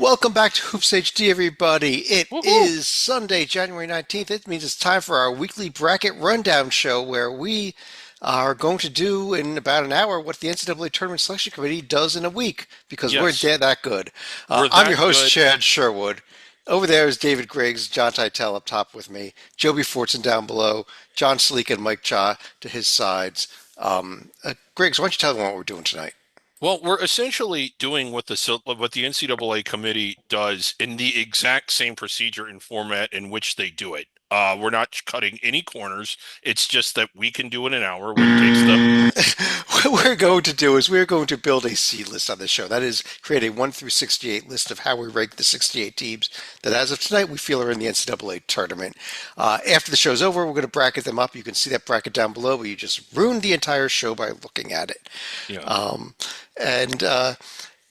Welcome back to Hoops HD, everybody. It Woohoo! is Sunday, January 19th. It means it's time for our weekly bracket rundown show where we are going to do in about an hour what the NCAA Tournament Selection Committee does in a week because we're Yes, that good. we're I'm your that host, good. Chad Sherwood. Over there is David Griggs, John Teitel up top with me, Joby Fortson down below, John Sleek and Mike Cha to his sides. Griggs, why don't you tell them what we're doing tonight? Well, we're essentially doing what the NCAA committee does in the exact same procedure and format in which they do it. We're not cutting any corners. It's just that we can do it in an hour where it takes the What we're going to do is we're going to build a seed list on this show. That is, create a 1 through 68 list of how we rank the 68 teams that, as of tonight, we feel are in the NCAA tournament. After the show's over, we're going to bracket them up. You can see that bracket down below, but you just ruined the entire show by looking at it. yeah. Um, and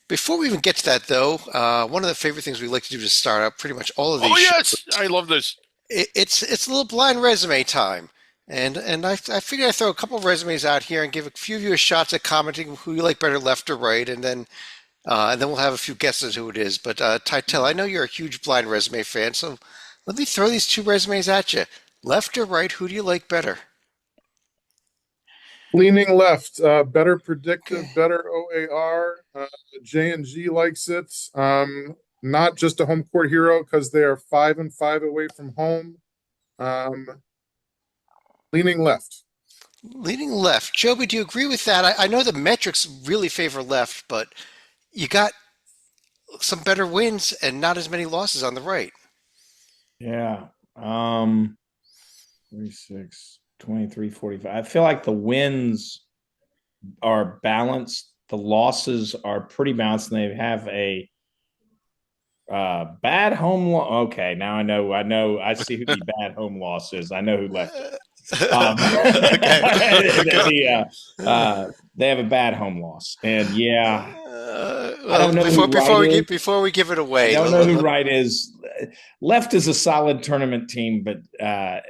Before we even get to that, though, one of the favorite things we like to do to start out pretty much all of Oh these shows, yes, I love this. it's a little blind resume time. And I figured I'd throw a couple of resumes out here and give a few of you a shots at commenting who you like better, left or right, and then we'll have a few guesses who it is. But Tytel, I know you're a huge blind resume fan, so let me throw these two resumes at you. Left or right, who do you like better? Leaning left, better Okay. predictive, better OAR. J&G likes it. Not just a home court hero because they are 5-5 away from home. Um, Leaning left. Leaning left. Joby, do you agree with that? I know the metrics really favor left, but you got some better wins and not as many losses on the right. Yeah. 36, 23, 45. I feel like the wins are balanced. The losses are pretty balanced, and they have a bad okay, now I see who the bad home loss is. I know who left it. Okay. Okay. They have a bad home loss, and yeah, I Well, don't know who right is. before we give it I away, don't know who right is. Left is a solid tournament team, but uh,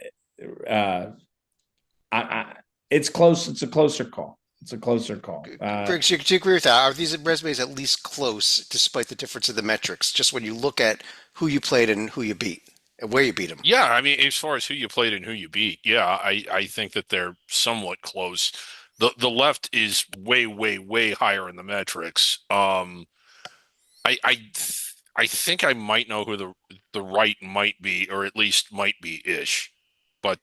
it's close. It's a closer call. It's a closer call. Griggs, do you agree with that? Are these resumes at least close, despite the difference in the metrics? Just when you look at who you played and who you beat, and where you beat them. Yeah, I mean, as far as who you played and who you beat, yeah, I think that they're somewhat close. The left is way, way, way higher in the metrics. I think I might know who the right might be, or at least might be ish. But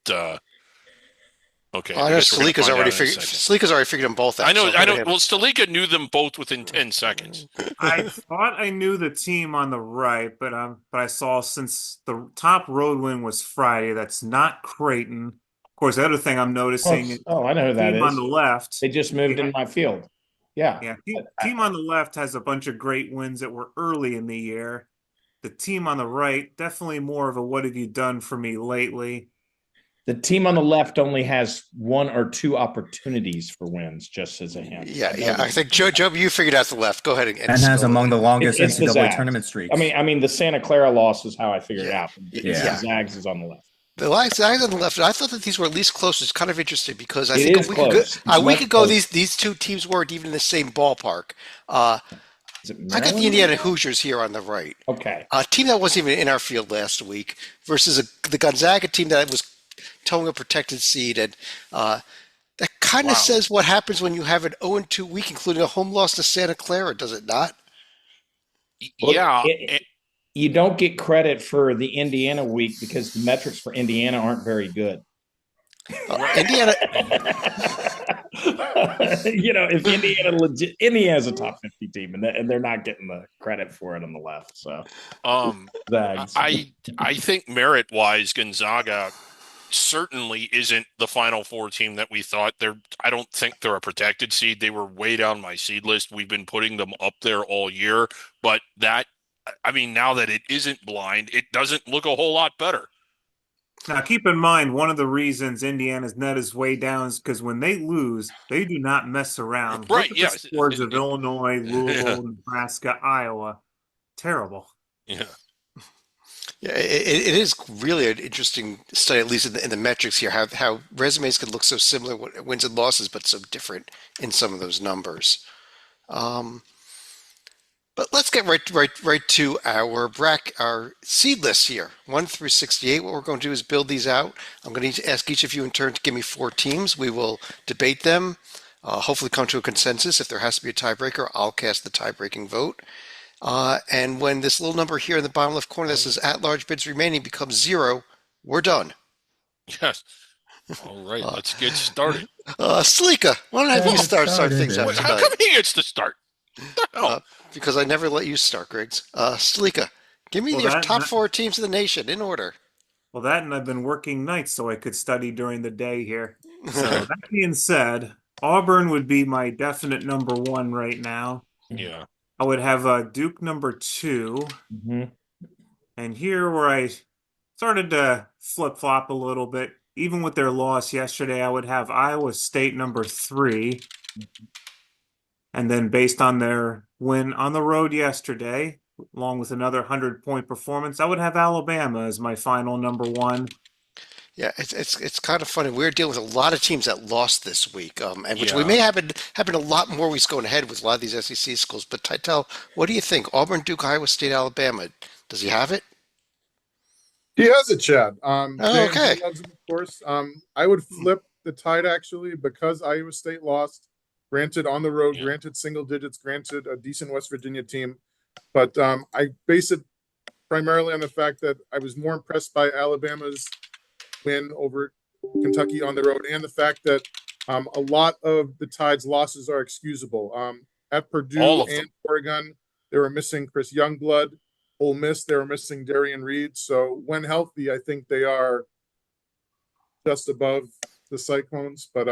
okay, I I know guess we're gonna find out in a second. Sleeka's already figured them both out. So I'll I go to know. him. Well, Stalika knew them both within 10 seconds. I thought I knew the team on the right, but I saw since the top road win was Friday, that's not Creighton. Of course, the other thing I'm noticing is I know who the that team on the is. left. They just moved in my field. Yeah. Yeah, team on the left has a bunch of great wins that were early in the year. The team on the right, definitely more of a what have you done for me lately? The team on the left only has one or two opportunities for wins, just as a hint. Yeah. I think Joe, you figured out the left. Go ahead And has spill among it. the longest It's the NCAA Zags. tournament streaks. I mean, the Santa Clara loss is how I figured it Yeah. out. Yeah. Zags is on the left. The lines on the left. I thought that these were at least close. It's kind of interesting because I It think is close. a week Much ago, closer. these two teams weren't even in the same ballpark. Uh, Is it I got the Maryland? Indiana Hoosiers here on the right. Okay. A team that wasn't even in our field last week versus the Gonzaga team that was towing a protected seed. And that kind of Wow. says what happens when you have an 0-2 week, including a home loss to Santa Clara, does it not? Well, Yeah, you don't get credit for the Indiana week because the metrics for Indiana aren't very good. Indiana, If Indiana's a top 50 team, and they're not getting the credit for it on the left. So Zags. I think merit wise, Gonzaga certainly isn't the Final Four team that we thought. I don't think they're a protected seed. They were way down my seed list. We've been putting them up there all year, but I mean, now that it isn't blind, it doesn't look a whole lot better. Now, keep in mind, one of the reasons Indiana's net is way down is because when they lose, they do not mess around. Right? Look at the Yes. scores of Illinois, Yeah. Louisville, Nebraska, Iowa. Terrible. Yeah. yeah, it is really an interesting study, at least in the metrics here, how resumes can look so similar, wins and losses, but so different in some of those numbers. Um, But let's get right to our seed list here, 1 through 68. What we're going to do is build these out. I'm going to ask each of you in turn to give me 4 teams. We will debate them, hopefully come to a consensus. If there has to be a tiebreaker, I'll cast the tie-breaking vote. And when this little number here in the bottom left corner that says at-large bids remaining becomes 0, we're done. Yes. All right, let's get started. Slika, why don't I have you start things out How tonight? come he gets to start? What the hell? Because I never let you start, Griggs. Slika, give me Well, your that- top that- 4 teams of the nation in order. Well, that and I've been working nights so I could study during the day here. So that being said, Auburn would be my definite number 1 right now. Yeah. I would have Duke number 2. Mhm. And here where I started to flip-flop a little bit, even with their loss yesterday, I would have Iowa State number 3. And then based on their win on the road yesterday, along with another 100-point performance, I would have Alabama as my final number 1. Yeah, it's kind of funny. We're dealing with a lot of teams that lost this week, and which we Yeah. may happen a lot more weeks going ahead with a lot of these SEC schools. But Titel, what do you think? Auburn, Duke, Iowa State, Alabama. Does he have it? He has it, Chad. Oh, JMG okay. loves him, of course. I would flip the tide actually because Iowa State lost. Granted, on the road, Yeah. granted single digits, granted a decent West Virginia team, but I base it primarily on the fact that I was more impressed by Alabama's win over Kentucky on the road, and the fact that a lot of the Tide's losses are excusable. At Purdue All of them. and Oregon, they were missing Chris Youngblood. Ole Miss, they were missing Darian Reed. So when healthy, I think they are just above the Cyclones. But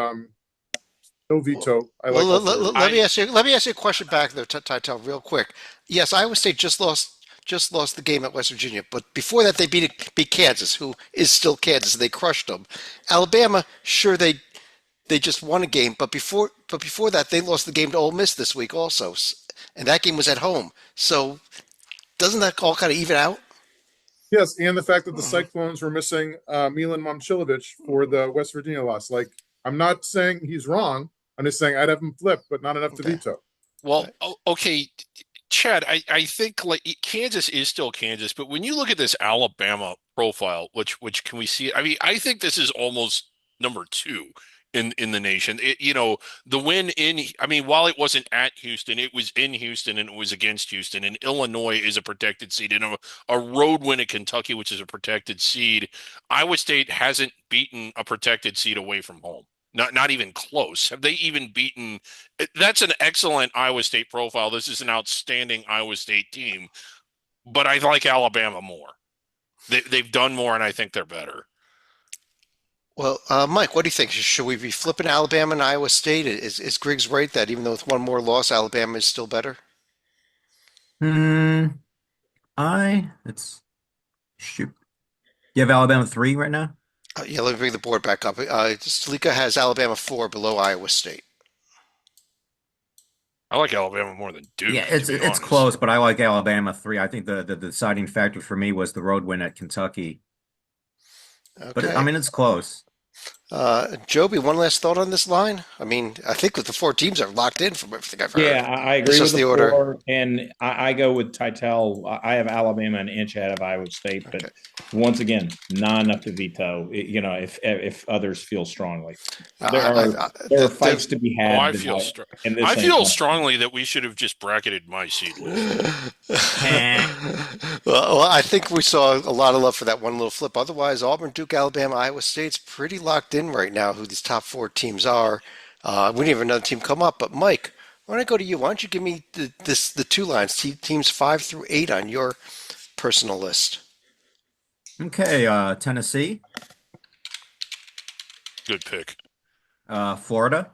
no veto. I like Well, all 4. let me ask you a question back there, Titel, real quick. Yes, Iowa State just lost the game at West Virginia, but before that they beat Kansas, who is still Kansas, and they crushed them. Alabama, sure they just won a game, but before that they lost the game to Ole Miss this week also, and that game was at home. So doesn't that all kind of even out? Yes, and the fact that the Cyclones were missing Milan Momcilovic for the West Virginia loss. Like, I'm not saying he's wrong. I'm just saying I'd have him flip, but not enough to Okay. veto. Well, okay, Chad, I think like Kansas is still Kansas, but when you look at this Alabama profile, which can we see? I mean, I think this is almost number 2 in the nation. The win I mean, while it wasn't at Houston, it was in Houston and it was against Houston. And Illinois is a protected seed, and a road win at Kentucky, which is a protected seed. Iowa State hasn't beaten a protected seed away from home. Not even close. Have they even beaten? That's an excellent Iowa State profile. This is an outstanding Iowa State team, but I like Alabama more. They've done more, and I think they're better. Well, Mike, what do you think? Should we be flipping Alabama and Iowa State? Is Griggs right that even though with one more loss, Alabama is still better? It's shoot. You have Alabama 3 right now? Yeah, let me bring the board back up. Salika has Alabama 4 below Iowa State. I like Alabama more than Duke. Yeah, to it's be honest. close, but I like Alabama 3. I think the deciding factor for me was the road win at Kentucky. But Okay. I mean, it's close. Joby, one last thought on this line? I mean, I think with the 4 teams are locked in from everything I've heard. Yeah, I agree It's with just the the order. 4, and I go with Titel. I have Alabama an inch ahead of Iowa State, but once again, not enough to veto. If others feel strongly, there are fights to be had. Oh, I feel and this I ain't feel one. strongly that we should have just bracketed my seed list. Well, I think we saw a lot of love for that one little flip. Otherwise, Auburn, Duke, Alabama, Iowa State's pretty locked in right now who these top 4 teams are. We didn't have another team come up, but Mike, why don't I go to you? Why don't you give me the 2 lines, teams 5 through 8 on your personal list? Okay, Tennessee, Good pick. Florida,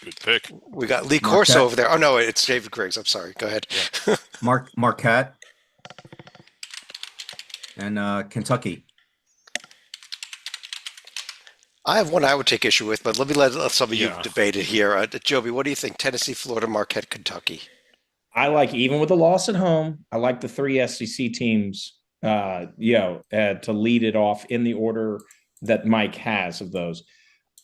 Good pick. We got Lee Marquette. Corso over there. Oh, no, it's David Griggs. I'm sorry. Go ahead. Marquette, and Kentucky. I have one I would take issue with, but let me let some of you Yeah. debate it here. Joby, what do you think? Tennessee, Florida, Marquette, Kentucky. I like, even with the loss at home, I like the 3 SEC teams. To lead it off in the order that Mike has of those.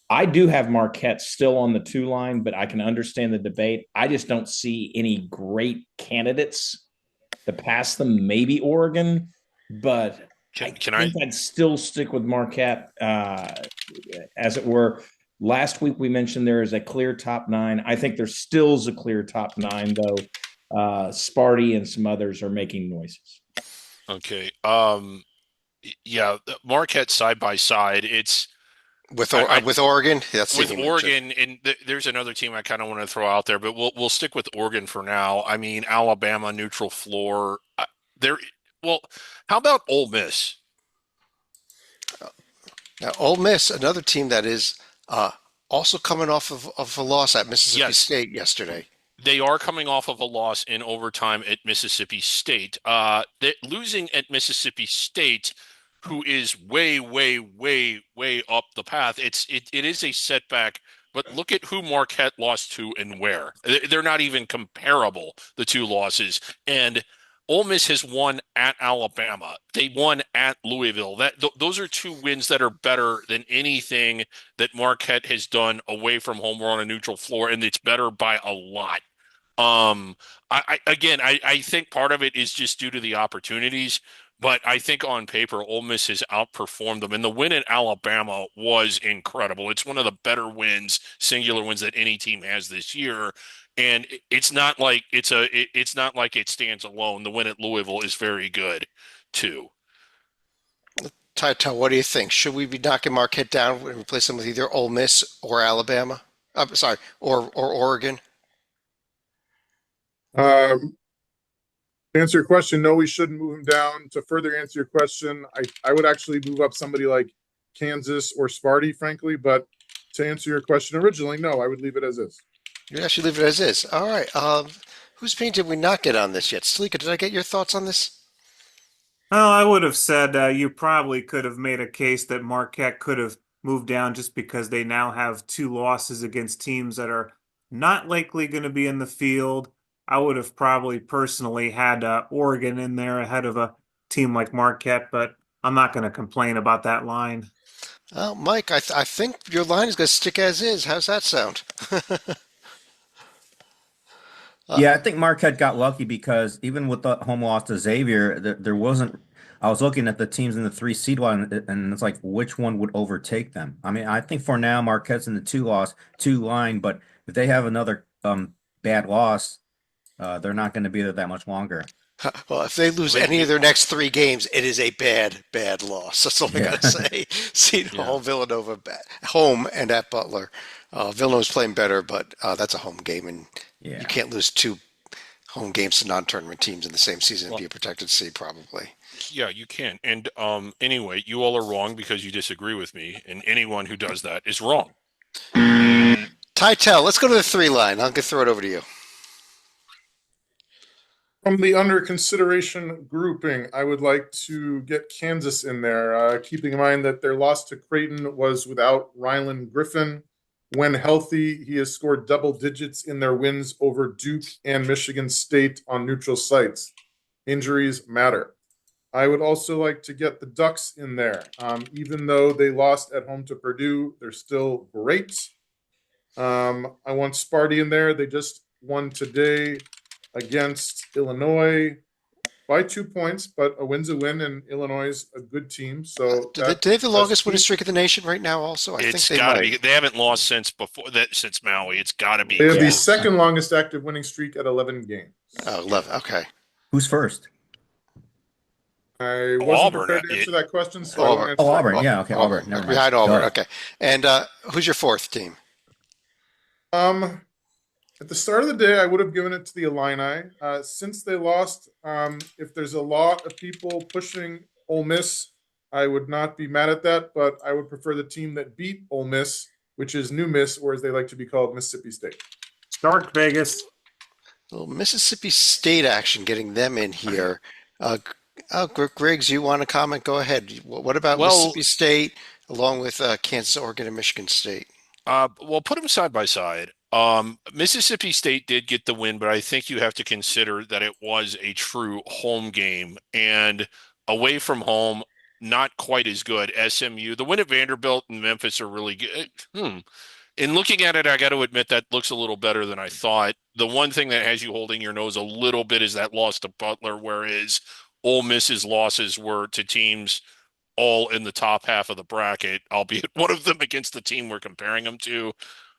I do have Marquette still on the 2 line, but I can understand the debate. I just don't see any great candidates to pass them. Maybe Oregon, but I Can I? think I'd still stick with Marquette, as it were. Last week we mentioned there is a clear top 9. I think there still is a clear top 9, though. Sparty and some others are making noises. Okay. Yeah, Marquette side by side. It's With I with Oregon, that's the with team you mentioned. Oregon, and there's another team I kind of want to throw out there, but we'll stick with Oregon for now. I mean, Alabama neutral floor. There. Well, how about Ole Miss? Now, Ole Miss, another team that is also coming off of a loss at Mississippi Yes. State yesterday. They are coming off of a loss in overtime at Mississippi State. Losing at Mississippi State, who is way, way, way, way up the path. It is a setback, but look at who Marquette lost to and where. They're not even comparable, the two losses. And Ole Miss has won at Alabama. They won at Louisville. Those are 2 wins that are better than anything that Marquette has done away from home or on a neutral floor, and it's better by a lot. I think part of it is just due to the opportunities, but I think on paper, Ole Miss has outperformed them. And the win at Alabama was incredible. It's one of the better wins, singular wins that any team has this year. And it's not like it's not like it stands alone. The win at Louisville is very good too. Tyto, what do you think? Should we be knocking Marquette down and replace them with either Ole Miss or Alabama? Sorry, or Oregon? To answer your question, no, we shouldn't move him down. To further answer your question, I would actually move up somebody like Kansas or Sparty, frankly. But to answer your question originally, no, I would leave it as is. You actually leave it as is. All right. Whose paint did we not get on this yet? Sleeka, did I get your thoughts on this? Well, I would have said you probably could have made a case that Marquette could have moved down just because they now have 2 losses against teams that are not likely going to be in the field. I would have probably personally had Oregon in there ahead of a team like Marquette, but I'm not going to complain about that line. Mike, I think your line is going to stick as is. How's that sound? Yeah, I think Marquette got lucky because even with the home loss to Xavier, there wasn't. I was looking at the teams in the 3 seed one, and it's like which one would overtake them. I mean, I think for now Marquette's in the 2 line, but if they have another bad loss, they're not going to be there that much longer. Well, if they lose any of their next 3 games, it is a bad, bad loss. That's all I got to say. Seton Hall, Villanova, home and at Butler. Villanova's playing better, but that's a home game, and Yeah. you can't lose 2 home games to non-tournament teams in the same season and be a protected seed, probably. Yeah, you can. And anyway, you all are wrong because you disagree with me, and anyone who does that is wrong. Tytel, let's go to the 3 line. I'll throw it over to you. From the under consideration grouping, I would like to get Kansas in there, keeping in mind that their loss to Creighton was without Rylan Griffin. When healthy, he has scored double digits in their wins over Duke and Michigan State on neutral sites. Injuries matter. I would also like to get the Ducks in there. Even though they lost at home to Purdue, they're still great. I want Sparty in there. They just won today against Illinois by 2 points, but a win's a win, and Illinois is a good team. So Do they have the longest winning streak in the nation right now? Also, I think It's they got to might. be. They haven't lost since before that, since Maui. It's got to be. they have the Yeah. second longest active winning streak at 11 games. 11. Okay. Who's first? I wasn't Auburn, prepared to answer that question, so I Auburn. won't answer Oh, that Auburn. question. Yeah, okay, Auburn. Never mind. Behind Auburn. Duh. Okay. And who's your 4th team? At the start of the day, I would have given it to the Illini. Since they lost, if there's a lot of people pushing Ole Miss, I would not be mad at that, but I would prefer the team that beat Ole Miss, which is New Miss, or as they like to be called, Mississippi State. Stark Vegas. Well, Mississippi State action getting them in here. Griggs, you want to comment? Go ahead. What about Mississippi State along with Kansas, Oregon, and Michigan State? Well, put them side by side. Mississippi State did get the win, but I think you have to consider that it was a true home game, and away from home, not quite as good. SMU, the win at Vanderbilt and Memphis are really good. In looking at it, I got to admit that looks a little better than I thought. The one thing that has you holding your nose a little bit is that loss to Butler, whereas Ole Miss's losses were to teams all in the top half of the bracket, albeit one of them against the team we're comparing them to.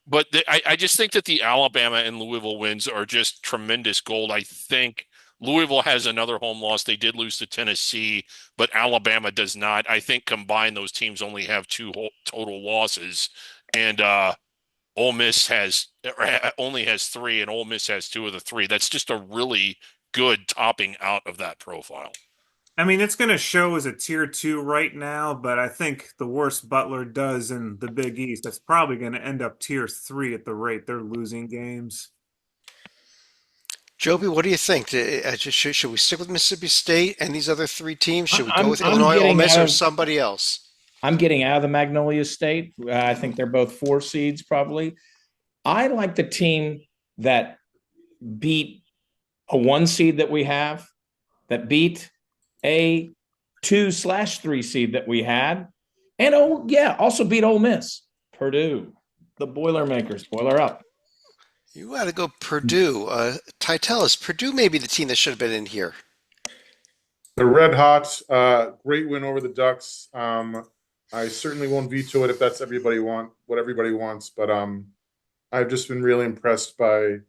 But I just think that the Alabama and Louisville wins are just tremendous gold. I think Louisville has another home loss. They did lose to Tennessee, but Alabama does not. I think combined, those teams only have two total losses. And Ole Miss only has three, and Ole Miss has two of the three. That's just a really good topping out of that profile. I mean, it's going to show as a tier 2 right now, but I think the worst Butler does in the Big East, that's probably going to end up tier 3 at the rate they're losing games. Joby, what do you think? Should we stick with Mississippi State and these other three teams? Should we go with I'm Illinois, Ole getting Miss, out or of- somebody else? I'm getting out of the Magnolia State. I think they're both 4 seeds probably. I like the team that beat a 1 seed that we have, that beat a 2/3 seed that we had, and also beat Ole Miss. Purdue, the Boilermakers, boiler up. You got to go Purdue. Titel, is Purdue maybe the team that should have been in here? They're red hot. Great win over the Ducks. I certainly won't veto it if that's what everybody wants. But I've just been really impressed by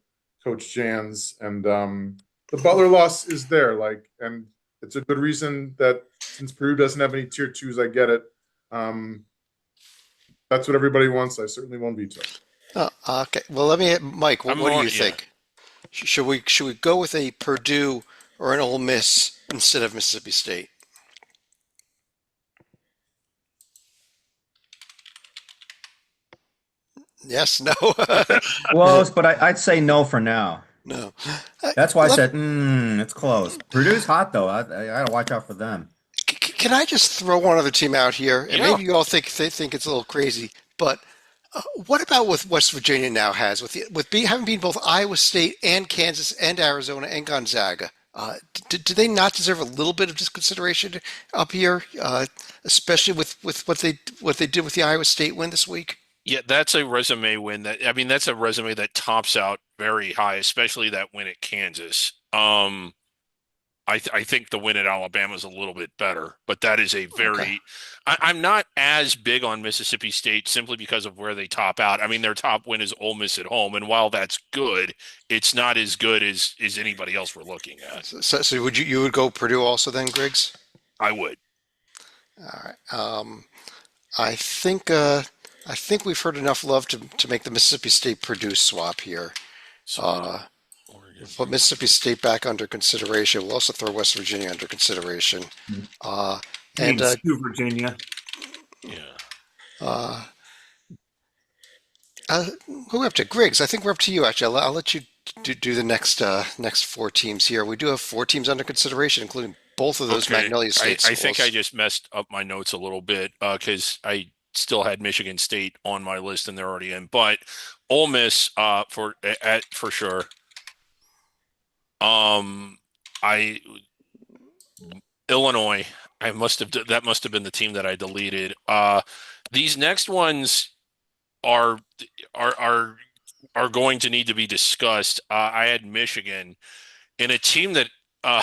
Coach Jans, and the Butler loss is there. And it's a good reason that since Purdue doesn't have any tier 2s, I get it. That's what everybody wants. I certainly won't veto. Okay. Well, Mike. What do you think? Should we go with a Purdue or an Ole Miss instead of Mississippi State? Yes. No. Close, but I'd say no for now. No. That's why I said it's close. Purdue's hot though. I gotta watch out for them. Can I just throw one other team out here? And Yeah. maybe you all think it's a little crazy, but what about with West Virginia now has having beaten both Iowa State and Kansas and Arizona and Gonzaga? Do they not deserve a little bit of consideration up here, especially with what they did with the Iowa State win this week? Yeah, that's a resume win. That's a resume that tops out very high, especially that win at Kansas. I think the win at Alabama is a little bit better, but that is a very. Okay. I'm not as big on Mississippi State simply because of where they top out. I mean, their top win is Ole Miss at home, and while that's good, it's not as good as anybody else we're looking at. So would you would go Purdue also then, Griggs? I would. All right. I think we've heard enough love to make the Mississippi State Purdue swap here. Put Mississippi State back under consideration. We'll also throw West Virginia under consideration. And to Virginia. Yeah. who are we up to? Griggs, I think we're up to you, actually. I'll let you do the next 4 teams here. We do have 4 teams under consideration, including both of those Okay. Magnolia State I think schools. I just messed up my notes a little bit because I still had Michigan State on my list and they're already in. But Ole Miss for sure. Illinois. That must have been the team that I deleted. These next ones are going to need to be discussed. I had Michigan in a team that I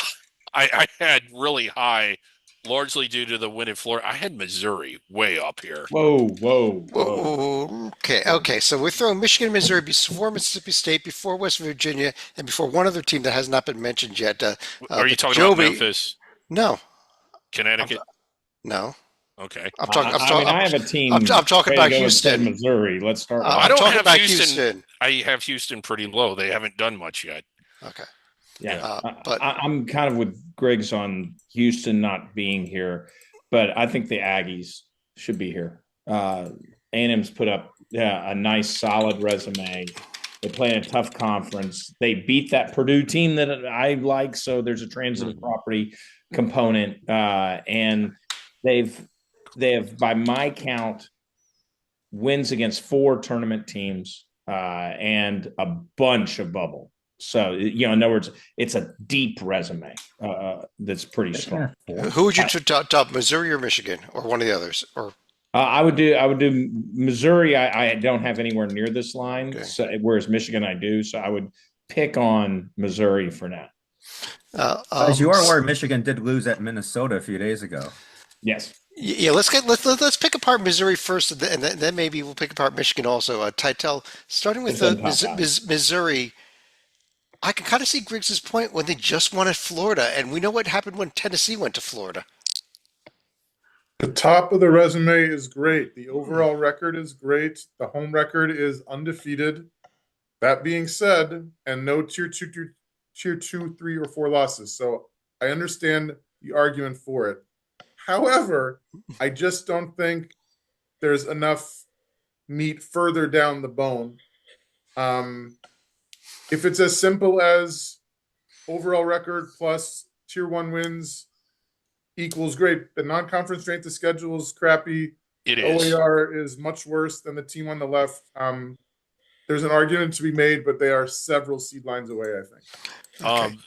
had really high, largely due to the win in Florida. I had Missouri way up here. Whoa. Whoa. Okay. So we're throwing Michigan, Missouri before Mississippi State, before West Virginia, and before one other team that has not been mentioned yet. Are you talking Joby, about Memphis, No, Connecticut? no. Okay. I have a team. I'm talking ready to about go instead Houston. Missouri. Let's start. with I I'm don't talking have about Houston. I have Houston pretty low. They haven't done much yet. Okay. Yeah, but I'm kind of with Griggs on Houston not being here, but I think the Aggies should be here. A&M's put up a nice, solid resume. They play in a tough conference. They beat that Purdue team that I like, so there's a transitive property component, and they have, by my count, wins against 4 tournament teams and a bunch of bubble. So, in other words, it's a deep resume that's pretty strong. Who would you top, Missouri or Michigan, or one of the others? Or I would do Missouri. I don't have anywhere near this line, Okay. so, whereas Michigan I do. So I would pick on Missouri for now. As you are aware, Michigan did lose at Minnesota a few days ago. Yes. Yeah, let's pick apart Missouri first, and then maybe we'll pick apart Michigan also. Titel, starting with Missouri, I can kind of see Griggs's point when they just won at Florida, and we know what happened when Tennessee went to Florida. The top of the resume is great. The overall record is great. The home record is undefeated. That being said, and no tier 2, 3, or 4 losses. So I understand the argument for it. However, I just don't think there's enough meat further down the bone. If it's as simple as overall record plus tier 1 wins equals great, the non-conference strength of schedule is crappy. It is. OAR is much worse than the team on the left. There's an argument to be made, but they are several seed lines away, I think. Okay.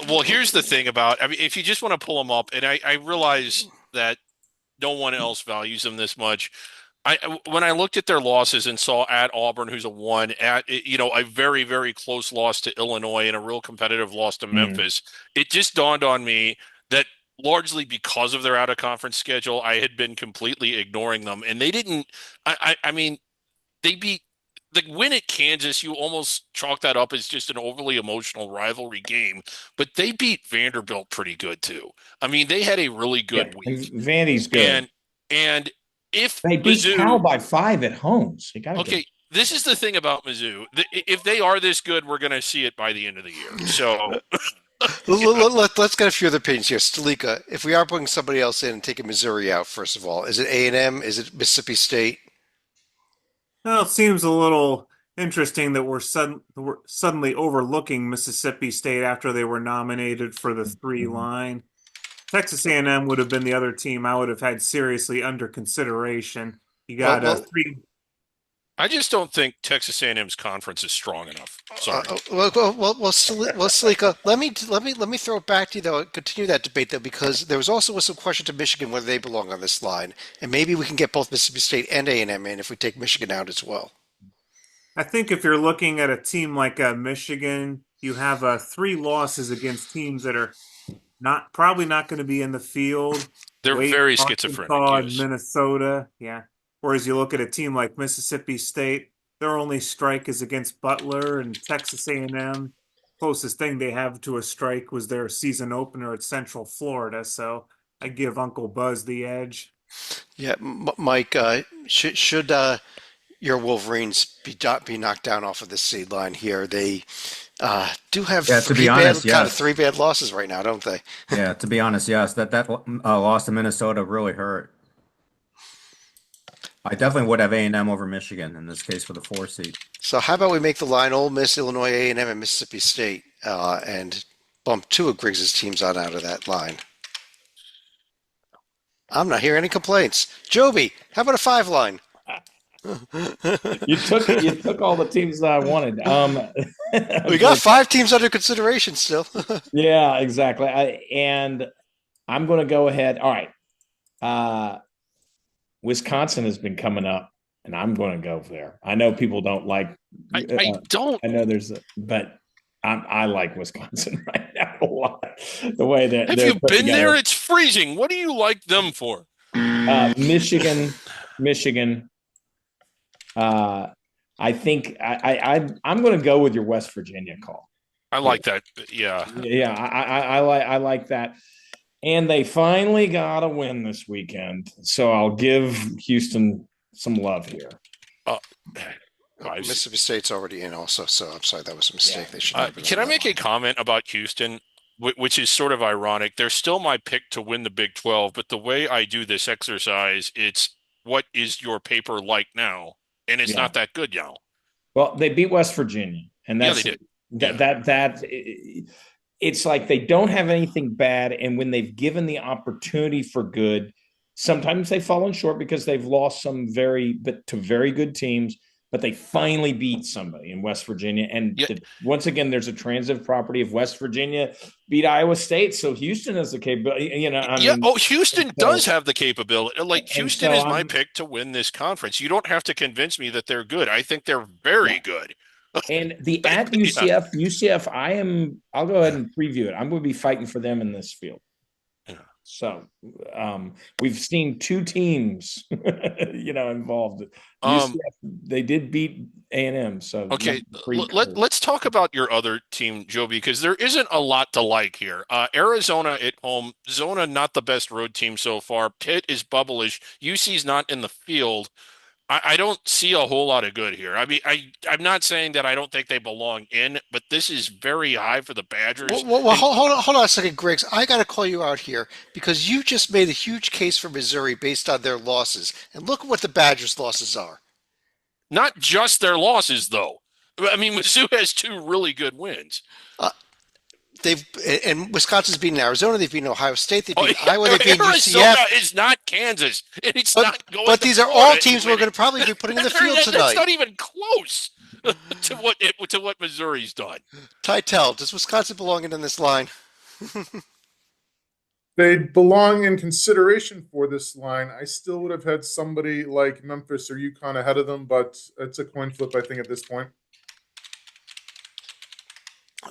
Well, here's the thing about, I mean, if you just want to pull them up, and I realize that no one else values them this much. When I looked at their losses and saw at Auburn, who's a 1, at a very, very close loss to Illinois and a real competitive loss to Memphis, it just dawned on me that largely because of their out of conference schedule, I had been completely ignoring them, and they didn't. I mean, they beat. The win at Kansas, you almost chalk that up as just an overly emotional rivalry game, but they beat Vanderbilt pretty good too. I mean, they had a really good week. Vandy's good, and if they beat Mizzou, Cal by 5 at home, so you okay. This is the thing about Mizzou. If they are this good, we're going to see it by the end of the year. So let's get a few other opinions here. Stalika, if we are putting somebody else in and taking Missouri out, first of all, is it A&M? Is it Mississippi State? Well, it seems a little interesting that we're suddenly overlooking Mississippi State after they were nominated for the 3 line. Texas A&M would have been the other team I would have had seriously under consideration. You got 3. I just don't think Texas A&M's conference is strong enough. Sorry. Stalika, let me throw it back to you though. Continue that debate though, because there was also some question to Michigan whether they belong on this line, and maybe we can get both Mississippi State and A&M in if we take Michigan out as well. I think if you're looking at a team like Michigan, you have 3 losses against teams that are probably not going to be in the field. They're very schizophrenic. Yes. Minnesota, yeah. Whereas you look at a team like Mississippi State, their only strike is against Butler, and Texas A&M. Closest thing they have to a strike was their season opener at Central Florida. So I give Uncle Buzz the edge. Yeah, Mike, should your Wolverines be knocked down off of this seed line here? They do have kind of 3 bad losses right now, don't they? Yeah, to be honest, yes. That loss to Minnesota really hurt. I definitely would have A&M over Michigan in this case for the 4 seed. So how about we make the line Ole Miss, Illinois, A&M, and Mississippi State, and bump 2 of Griggs' teams on out of that line? I'm not hearing any complaints. Joby, how about a 5 line? You took all the teams that I wanted. We got 5 teams under consideration still. Yeah, exactly. And I'm going to go ahead. All right. Wisconsin has been coming up, and I'm going to go there. I know people don't like. I don't. I know but I like Wisconsin right now a lot. The way that have you been there? It's freezing. What do you like them for? Michigan. I think I'm going to go with your West Virginia call. I like that. Yeah. Yeah. I like that. And they finally got a win this weekend. So I'll give Houston some love here. Mississippi State's already in also, so I'm sorry, that was a mistake. Yeah. They should have been Can I make a comment about Houston, which is sort of ironic? They're still my pick to win the Big 12, but the way I do this exercise, it's what is your paper like now? And it's not that good now. Well, they beat West Virginia, and that's they did. It's like they don't have anything bad, and when they've given the opportunity for good, sometimes they've fallen short because they've lost to very good teams. but they finally beat somebody in West Virginia. And Yeah. Once again, there's a transitive property of West Virginia beat Iowa State. So Houston has the capability, Houston does have the capability. Like, Houston so is my pick to win this conference. You don't have to convince me that they're good. I think they're very good. And the at UCF, I'll go ahead and preview it. I'm going to be fighting for them in this field. Yeah. So we've seen two teams, involved. UCF, they did beat A&M. So okay, let's talk about your other team, Joe, because there isn't a lot to like here. Arizona at home, Zona not the best road team so far. Pitt is bubblish. UC's not in the field. I don't see a whole lot of good here. I mean, I'm not saying that I don't think they belong in, but this is very high for the Badgers. Well, hold on a second, Griggs. I got to call you out here because you just made a huge case for Missouri based on their losses. And look at what the Badgers' losses are. Not just their losses, though. I mean, Mizzou has 2 really good wins. And Wisconsin's beaten Arizona. They've beaten Ohio State. They've beaten Iowa. They've beaten Arizona UCF. is not Kansas. It's not going. But these are all teams we're going to probably be putting in the field tonight. That's not even close to what Missouri's done. Titel, does Wisconsin belong in this line? They belong in consideration for this line. I still would have had somebody like Memphis or UConn ahead of them, but it's a coin flip, I think, at this point.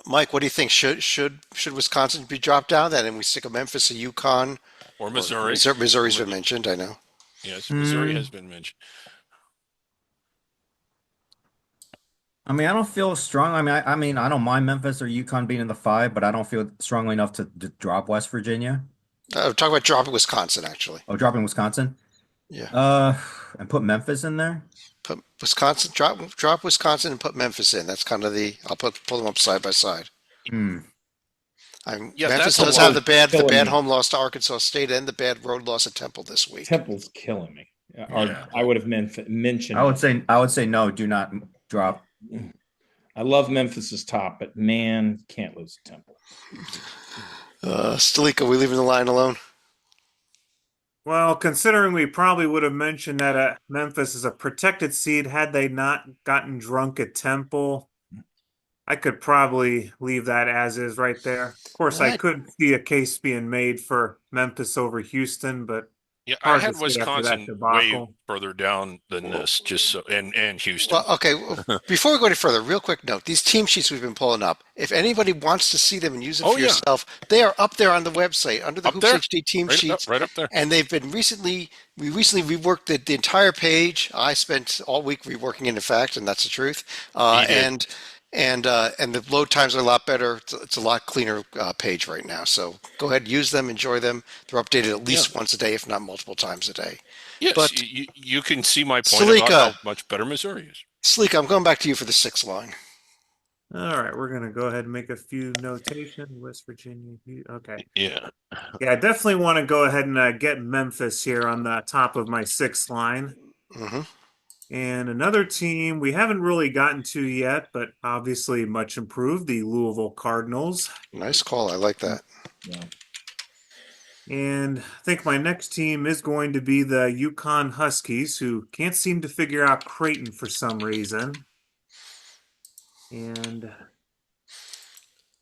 Mike, what do you think? Should Wisconsin be dropped down then, and we stick a Memphis, a UConn, or Missouri? Missouri's been mentioned. I know. Yes, Missouri has been mentioned. I mean, I don't feel strong. I mean, I don't mind Memphis or UConn being in the 5, but I don't feel strongly enough to drop West Virginia. Talk about dropping Wisconsin, actually. Oh, dropping Wisconsin? Yeah. And put Memphis in there? Put Wisconsin, drop Wisconsin and put Memphis in. That's kind of pull them up side by side. Memphis does have the bad home loss to Arkansas State and the bad road loss at Temple this week. Temple's killing me. I would have mentioned. I would say no. Do not drop. I love Memphis's top, but man, can't lose to Temple. Stalika, we leaving the line alone? Well, considering we probably would have mentioned that Memphis is a protected seed had they not gotten drunk at Temple, I could probably leave that as is right there. Of course, I could see a case being made for Memphis over Houston, but yeah, I had Wisconsin way further down than this, just so, and Houston. Well, okay. Before we go any further, real quick note: these team sheets we've been pulling up. If anybody wants to see them and use them for yourself, they are up there on the website under the Hoops HD team sheets, right up there. And they've been we recently reworked the entire page. I spent all week reworking it, in fact, and that's the truth. And the load times are a lot better. It's a lot cleaner page right now. So go ahead, use them, enjoy them. They're updated at least once a day, if not multiple times a day. Yes, but you can see my point about how much better Missouri is. Saleeka, I'm going back to you for the 6th line. All right, we're going to go ahead and make a few notations. West Virginia. Okay. Yeah, I definitely want to go ahead and get Memphis here on the top of my 6th line. Mm-hmm. And another team we haven't really gotten to yet, but obviously much improved, the Louisville Cardinals. Nice call. I like that. Yeah. And I think my next team is going to be the UConn Huskies, who can't seem to figure out Creighton for some reason. And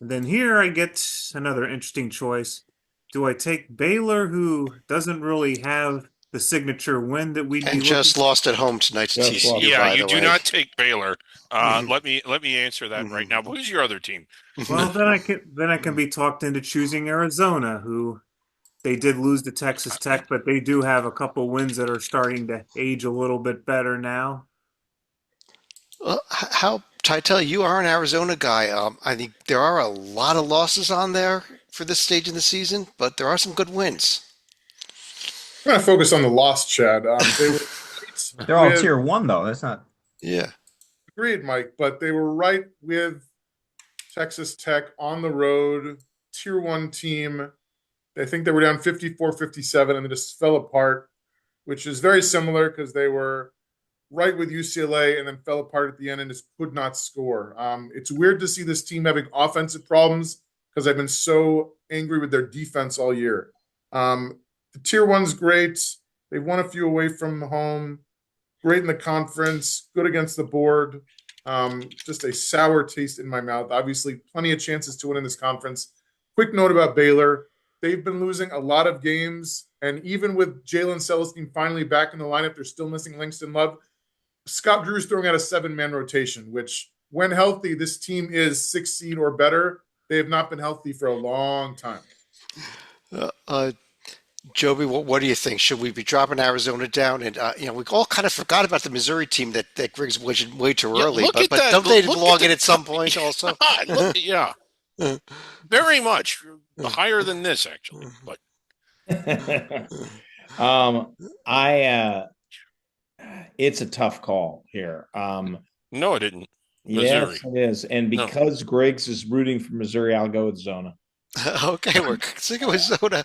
then here I get another interesting choice. Do I take Baylor, who doesn't really have the signature win that we just lost at home tonight to TCU? Yeah, you do not take Baylor. Let me answer that right now. Who's your other team? Well, then I can be talked into choosing Arizona, who they did lose to Texas Tech, but they do have a couple wins that are starting to age a little bit better now. Well, Titel, you are an Arizona guy. I think there are a lot of losses on there for this stage in the season, but there are some good wins. I'm going to focus on the loss, Chad. They're all tier 1, though. That's not. Yeah. Agreed, Mike. But they were right with Texas Tech on the road, tier 1 team. I think they were down 54-57, and they just fell apart, which is very similar because they were right with UCLA and then fell apart at the end and just could not score. It's weird to see this team having offensive problems because I've been so angry with their defense all year. The tier 1's great. They've won a few away from home. great in the conference, good against the board. Just a sour taste in my mouth. Obviously, plenty of chances to win in this conference. Quick note about Baylor. They've been losing a lot of games, and even with Jalen Celestine finally back in the lineup, they're still missing Langston Love. Scott Drew's throwing out a 7-man rotation, which, when healthy, this team is 6 seed or better. They have not been healthy for a long time. Joby, what do you think? Should we be dropping Arizona down? And we all kind of forgot about the Missouri team that Griggs mentioned way too early. Look at But that. don't they Look belong at in at some point also? Yeah, very much higher than this actually. But it's a tough call here. no, it didn't. Yes, it is. And because Griggs is rooting for Missouri, I'll go with Zona. Okay, we're sticking with Zona.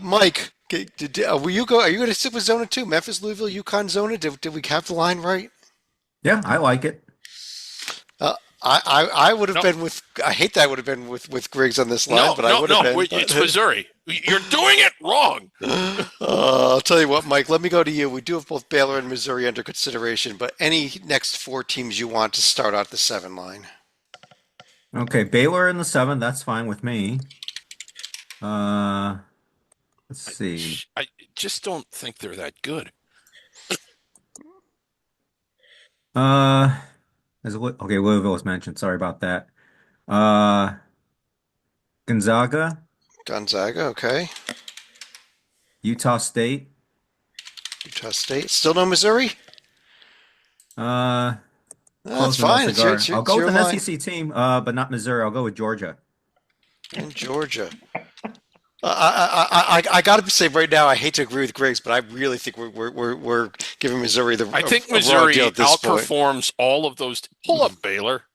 Mike, are you going to stick with Zona too? Memphis, Louisville, UConn, Zona. Did we have the line right? Yeah, I like it. I would have been with. I hate that I would have been with Griggs on this line, but I would have been. It's Missouri. You're doing it wrong. I'll tell you what, Mike. Let me go to you. We do have both Baylor and Missouri under consideration, but any next 4 teams you want to start out the 7 line? Okay, Baylor in the 7. That's fine with me. Let's see. I just don't think they're that good. Okay, Louisville was mentioned. Sorry about that. Gonzaga, Okay. Utah State. Utah State. Still no Missouri? That's fine. I'll go with an line. SEC team, but not Missouri. I'll go with Georgia. And Georgia. I got to say right now, I hate to agree with Griggs, but I really think we're giving Missouri the. I think a raw Missouri deal at this point. outperforms all of those. Pull up Baylor.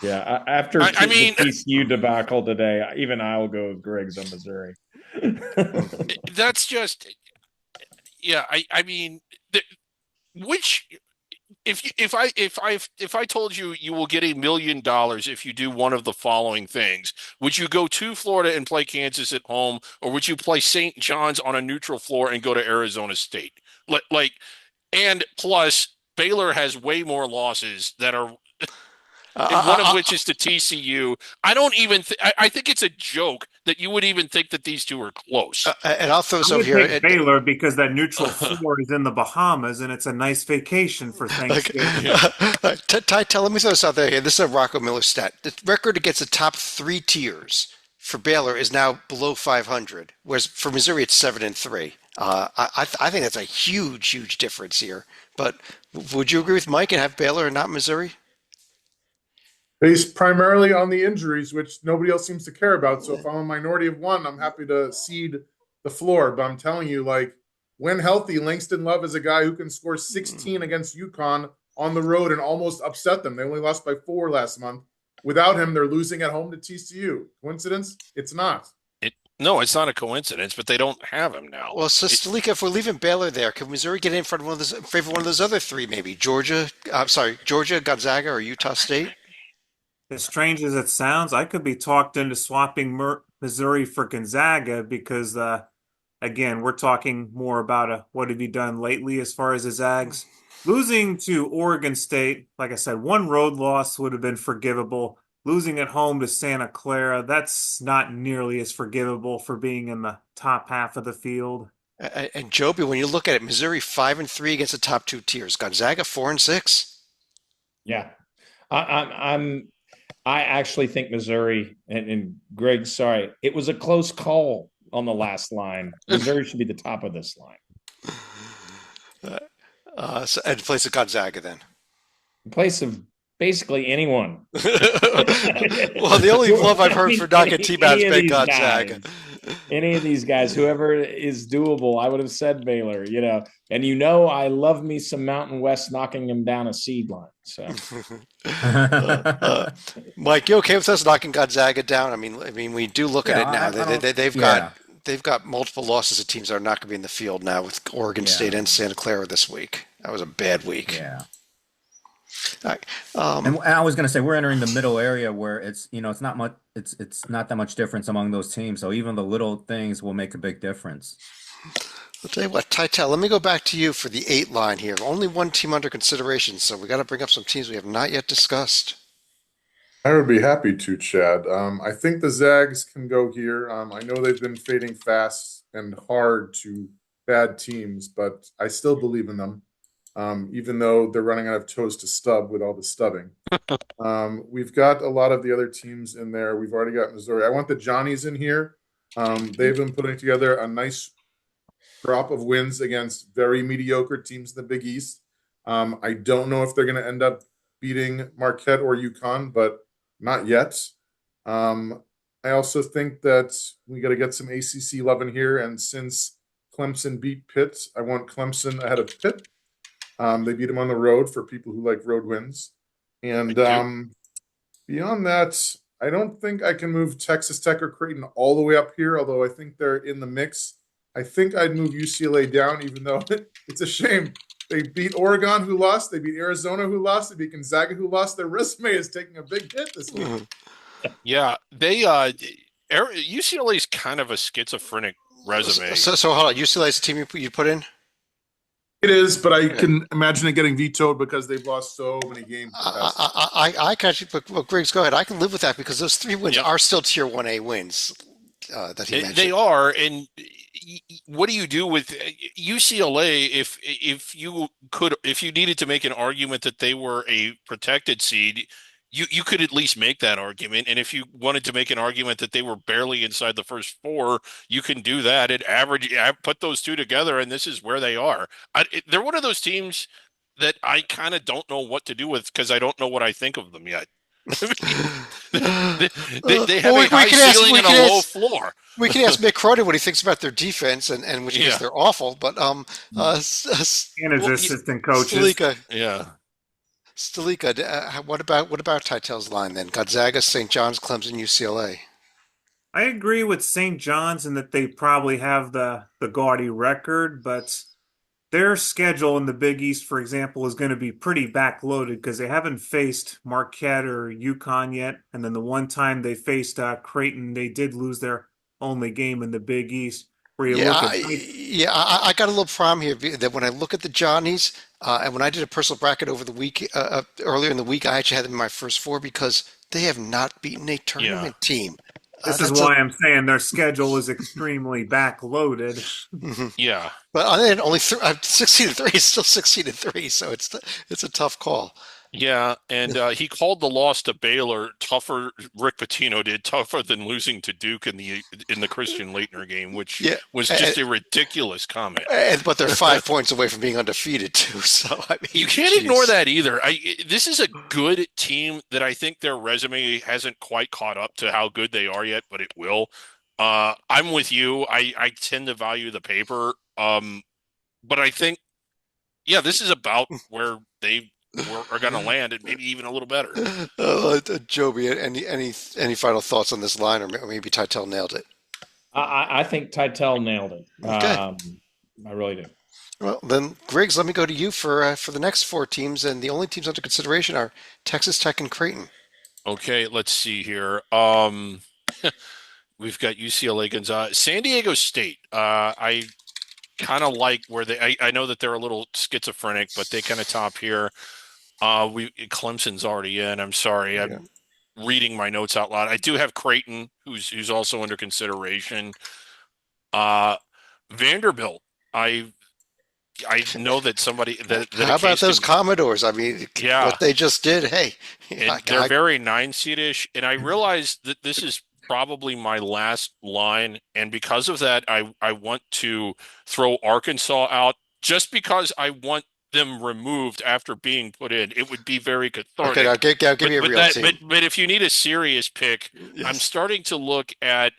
Yeah, after the TCU debacle today, even I will go with Griggs on Missouri. That's just, yeah. I mean, which. If I told you you will get $1 million if you do one of the following things, would you go to Florida and play Kansas at home, or would you play St. John's on a neutral floor and go to Arizona State? And plus Baylor has way more losses that are. One of which is to TCU. I don't even. I think it's a joke that you would even think that these two are close. And I'll throw this over here. Baylor, because that neutral floor is in the Bahamas, and it's a nice vacation for Thanksgiving. Ty, let me throw this out there. This is a Rocco Miller stat. The record against the top 3 tiers for Baylor is now below 500, whereas for Missouri it's 7-3. I think that's a huge difference here. But would you agree with Mike and have Baylor and not Missouri? Based primarily on the injuries, which nobody else seems to care about. So if I'm a minority of one, I'm happy to cede the floor. But I'm telling you, when healthy, Langston Love is a guy who can score 16 against UConn on the road and almost upset them. They only lost by 4 last month. Without him, they're losing at home to TCU. Coincidence? It's not. No, it's not a coincidence, but they don't have him now. Well, so Stalika, if we're leaving Baylor there, can Missouri get in front of favor one of those other 3 maybe? Georgia, Gonzaga, or Utah State? As strange as it sounds, I could be talked into swapping Missouri for Gonzaga because, again, we're talking more about what have you done lately as far as the Zags. Losing to Oregon State, like I said, 1 road loss would have been forgivable. Losing at home to Santa Clara, that's not nearly as forgivable for being in the top half of the field. And Joby, when you look at it, Missouri 5-3 against the top 2 tiers. Gonzaga 4-6. Yeah, I actually think Missouri and Greg. Sorry, it was a close call on the last line. Missouri should be the top of this line. So in place of Gonzaga, then. In place of basically anyone. Well, the only love I've heard for knocking T-Bab's been Gonzaga. Any of these guys, whoever is doable, I would have said Baylor, And I love me some Mountain West knocking them down a seed line. So, Mike, you okay with us knocking Gonzaga down? I mean, we do look at it now. They've got multiple losses to teams that are not going to be in the field now with Oregon State and Santa Clara this week. That was a bad week. Yeah. Right. And I was going to say we're entering the middle area where it's not much. It's not that much difference among those teams. So even the little things will make a big difference. I'll tell you what, Tytel, let me go back to you for the 8 line here. Only one team under consideration, so we got to bring up some teams we have not yet discussed. I would be happy to, Chad. I think the Zags can go here. I know they've been fading fast and hard to bad teams, but I still believe in them. Even though they're running out of toes to stub with all the stubbing. We've got a lot of the other teams in there. We've already got Missouri. I want the Johnnies in here. They've been putting together a nice crop of wins against very mediocre teams in the Big East. I don't know if they're going to end up beating Marquette or UConn, but not yet. I also think that we got to get some ACC love in here. And since Clemson beat Pitt, I want Clemson ahead of Pitt. They beat them on the road for people who like road wins. And beyond that, I don't think I can move Texas Tech or Creighton all the way up here, although I think they're in the mix. I think I'd move UCLA down, even though it's a shame. They beat Oregon, who lost. They beat Arizona, who lost. They beat Gonzaga, who lost. Their resume is taking a big hit this week. Yeah, UCLA is kind of a schizophrenic resume. So hold on, UCLA is the team you put in? It is, but I can imagine it getting vetoed because they've lost so many games. I can actually, but Griggs, go ahead. I can live with that because those 3 wins are still Tier 1A wins that he mentioned. They are, and what do you do with UCLA if you needed to make an argument that they were a protected seed? You could at least make that argument. And if you wanted to make an argument that they were barely inside the first 4, you can do that and put those two together. And this is where they are. They're one of those teams that I kind of don't know what to do with because I don't know what I think of them yet. they have a high ceiling and a low floor. We can ask Mick Cronin what he thinks about their defense, and which is they're awful. But and his assistant coaches. Stalika, what about Tytel's line then? Gonzaga, St. John's, Clemson, UCLA. I agree with St. John's in that they probably have the gaudy record, but their schedule in the Big East, for example, is going to be pretty backloaded because they haven't faced Marquette or UConn yet. And then the one time they faced Creighton, they did lose their only game in the Big East. I got a little problem here that when I look at the Johnnies, and when I did a personal bracket over the week, earlier in the week, I actually had them in my first 4 because they have not beaten a tournament team. This is why I'm saying their schedule is extremely backloaded. Mm-hmm. Yeah, but only 16-3 is still 16-3, so it's a tough call. Yeah, and he called the loss to Baylor tougher. Rick Pitino did tougher than losing to Duke in the Christian Laettner game, which was just a ridiculous comment. But they're 5 points away from being undefeated too. So I mean, you can't ignore that either. This is a good team that I think their resume hasn't quite caught up to how good they are yet, but it will. I'm with you. I tend to value the paper, but I think, this is about where they are going to land, and maybe even a little better. Joby, any final thoughts on this line, or maybe Tytel nailed it? I think Tytel nailed it. Okay. I really do. Well, then, Griggs, let me go to you for the next 4 teams, and the only teams under consideration are Texas Tech and Creighton. Okay, let's see here. We've got UCLA, Gonzaga, San Diego State. I kind of like where I know that they're a little schizophrenic, but they kind of top here. Clemson's already in. I'm sorry. I'm reading my notes out loud. I do have Creighton, who's also under consideration. Vanderbilt. I know that somebody that how about those Commodores? I mean, what they just did. Hey, they're very 9-seed-ish, and I realize that this is probably my last line, and because of that, I want to throw Arkansas out just because I want them removed after being put in. It would be very cathartic. Okay, now give me a real team. But if you need a serious pick, I'm starting to look at.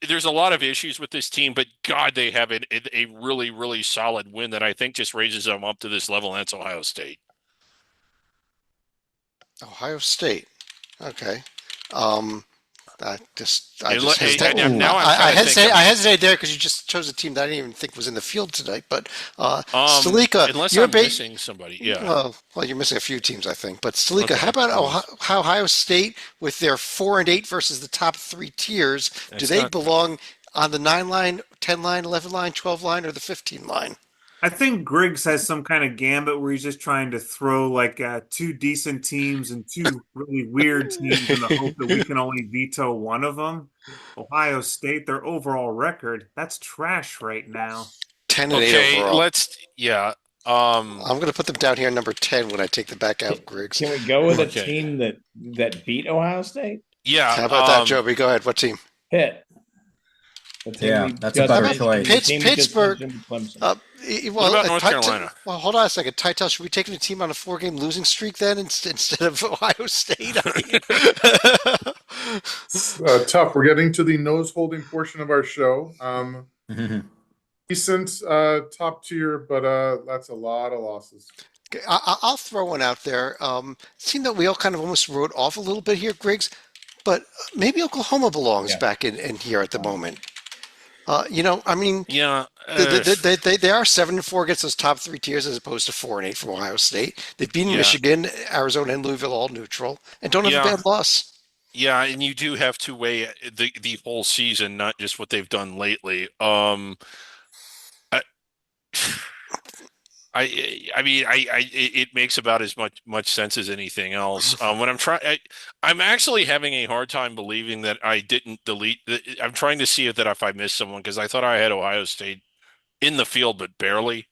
There's a lot of issues with this team, but God, they have a really, really solid win that I think just raises them up to this level, and that's Ohio State. Ohio State. Okay. I hesitate there because you just chose a team that I didn't even think was in the field tonight. But Stalika, unless I'm missing somebody, Well, you're missing a few teams, I think. But Stalika, how about Ohio State with their 4-8 versus the top 3 tiers? Do they belong on the 9 line, 10 line, 11 line, 12 line, or the 15 line? I think Griggs has some kind of gambit where he's just trying to throw like two decent teams and two really weird teams in the hope that we can only veto one of them. Ohio State, their overall record, that's trash right now. 10 and 8 Okay, overall. yeah. I'm going to put them down here number 10 when I take the back out, Griggs. Can we go with a Okay. team that beat Ohio State? Yeah. How about that, Joby? Go ahead. What team? Pitt. The team Yeah, we that's a just better beat, choice. the team we just Pittsburgh. beat Clemson. What about North Carolina? Well, hold on a second. Title, should we take a team on a 4-game losing streak then instead of Ohio State? Tough. We're getting to the nose holding portion of our show. Decent top tier, but that's a lot of losses. I'll throw one out there. Seemed that we all kind of almost wrote off a little bit here, Griggs, but maybe Oklahoma belongs back in here at the moment. I mean, Yeah. they are 7-4 against those top 3 tiers as opposed to 4-8 from Ohio State. They've beaten Michigan, Arizona, and Louisville all neutral, and don't have a bad loss. Yeah, and you do have to weigh the whole season, not just what they've done lately. It makes about as much sense as anything else. When I'm actually having a hard time believing that I didn't delete. I'm trying to see if I missed someone because I thought I had Ohio State in the field, but barely.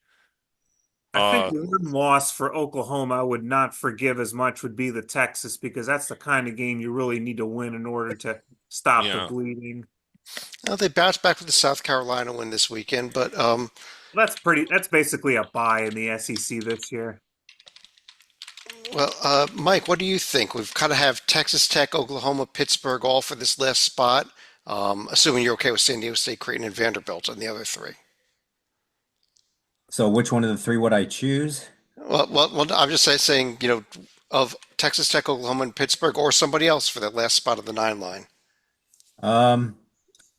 I think one loss for Oklahoma I would not forgive as much would be the Texas, because that's the kind of game you really need to win in order to stop the bleeding. Well, they bounced back with the South Carolina win this weekend, but that's basically a bye in the SEC this year. well, Mike, what do you think? We've kind of have Texas Tech, Oklahoma, Pittsburgh all for this last spot, assuming you're okay with San Diego State, Creighton, and Vanderbilt on the other 3. So which one of the 3 would I choose? Well, I'm just saying, of Texas Tech, Oklahoma, and Pittsburgh, or somebody else for that last spot of the 9 line.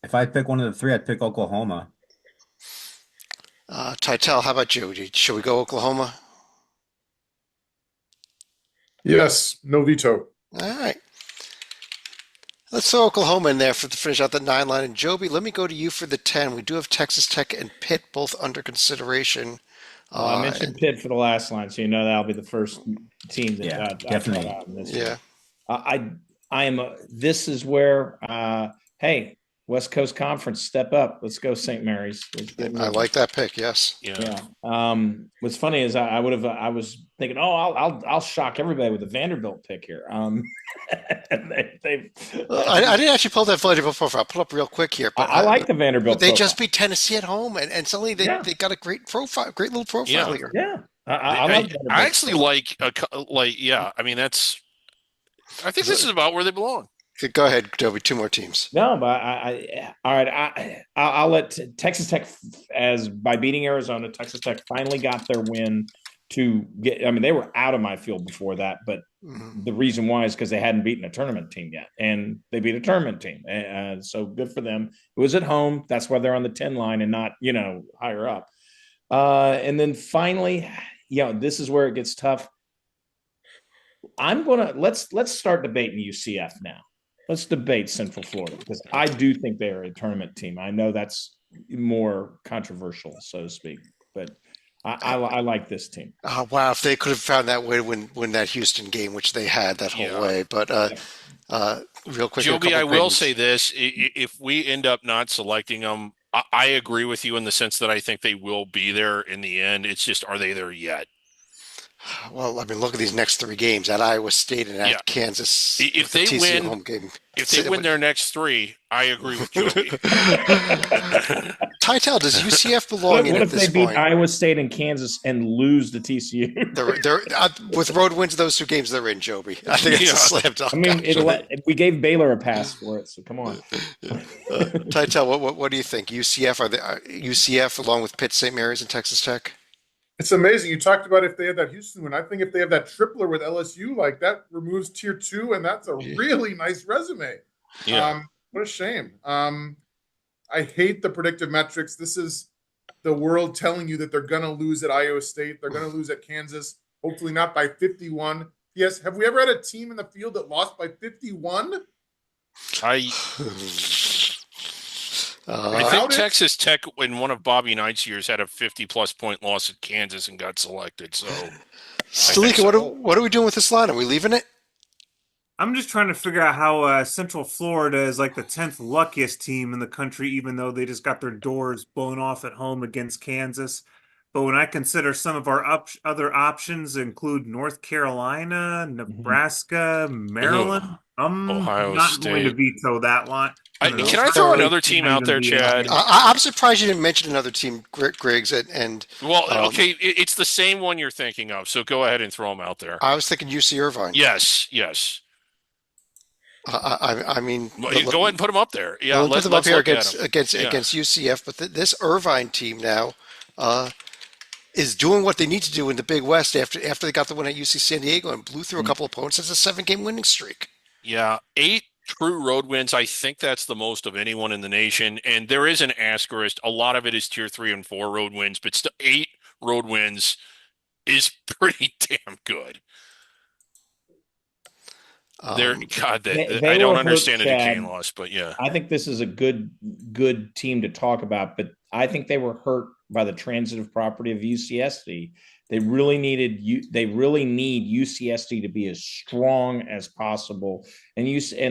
If I pick one of the 3, I'd pick Oklahoma. Titel, how about you? Should we go Oklahoma? Yes, no veto. All right. Let's throw Oklahoma in there to finish out the 9 line. And Joby, let me go to you for the 10. We do have Texas Tech and Pitt both under consideration. I mentioned Pitt for the last line, so that'll be the first team that definitely. I this year. I am. This is where, hey, West Coast Conference, step up. Let's go St. Mary's. I like that pick. Yes. Yeah. What's funny is I was thinking, I'll shock everybody with the Vanderbilt pick here. And I didn't actually pull that Vanderbilt profile. I'll pull up real quick here. But I like the Vanderbilt. They just beat Tennessee at home, and suddenly they got a great profile, great little profile here. Yeah. I actually like. I mean, I think this is about where they belong. Go ahead, Joby. 2 more teams. No, but all right. I'll let Texas Tech, as by beating Arizona, Texas Tech finally got their win to get. I mean, they were out of my field before that, but the reason why is because they hadn't beaten a tournament team yet, and they beat a tournament team, so good for them. It was at home. That's why they're on the 10 line and not higher up. And then finally, this is where it gets tough. Let's start debating UCF now. Let's debate Central Florida, because I do think they are a tournament team. I know that's more controversial, so to speak, but I like this team. Wow, if they could have found that way to win that Houston game, which they had that whole way. But real quick, Joby, I will say this: if we end up not selecting them, I agree with you in the sense that I think they will be there in the end. It's just, are they there yet? Well, I mean, look at these next 3 games at Iowa State and at Kansas. If they win, home game. If they win their next 3, I agree with Joby. Titel, does UCF belong in at this point? What if they beat Iowa State and Kansas and lose to TCU? They're with road wins those 2 games, they're in, Joby. I think it's a slam dunk. I mean, we gave Baylor a pass for it, so come on. Titel, what do you think? UCF, are they UCF along with Pitt, St. Mary's, and Texas Tech? It's amazing. You talked about if they had that Houston win. I think if they have that tripler with LSU, like that removes tier 2, and that's a really nice resume. Yeah. What a shame. I hate the predictive metrics. This is the world telling you that they're going to lose at Iowa State. They're going to lose at Kansas. Hopefully not by 51. Yes. Have we ever had a team in the field that lost by 51? I Uh, think Doubt it. Texas Tech in one of Bobby Knight's years had a 50-plus point loss at Kansas and got selected. So think Stalika, so. what are we doing with this line? Are we leaving it? I'm just trying to figure out how Central Florida is like the 10th luckiest team in the country, even though they just got their doors blown off at home against Kansas. But when I consider some of our other options include North Carolina, Mhm. Nebraska, Ugh. Maryland, I'm Ohio not going to State. veto that line. No. Can I throw Entirely another team not out even there, be in Chad? here. I'm surprised you didn't mention another team, Griggs, and Well, um, okay, it's the same one you're thinking of. So go ahead and throw them out there. I was thinking UC Irvine. Yes, yes. I mean, Well, go ahead and put them up there. Yeah, we'll put them up let's here look at them. against UCF, but this Irvine team now is doing what they need to do in the Big West after they got the win at UC San Diego and blew through a couple of opponents. It's a 7-game winning streak. Yeah, 8 true road wins. I think that's the most of anyone in the nation. And there is an asterisk. A lot of it is tier 3 and 4 road wins, but still 8 road wins is pretty damn good. God, They I don't were hurt, understand the Duquesne Chad. loss, but yeah. I think this is a good team to talk about, but I think they were hurt by the transitive property of UCSD. They really need UCSD to be as strong as possible, and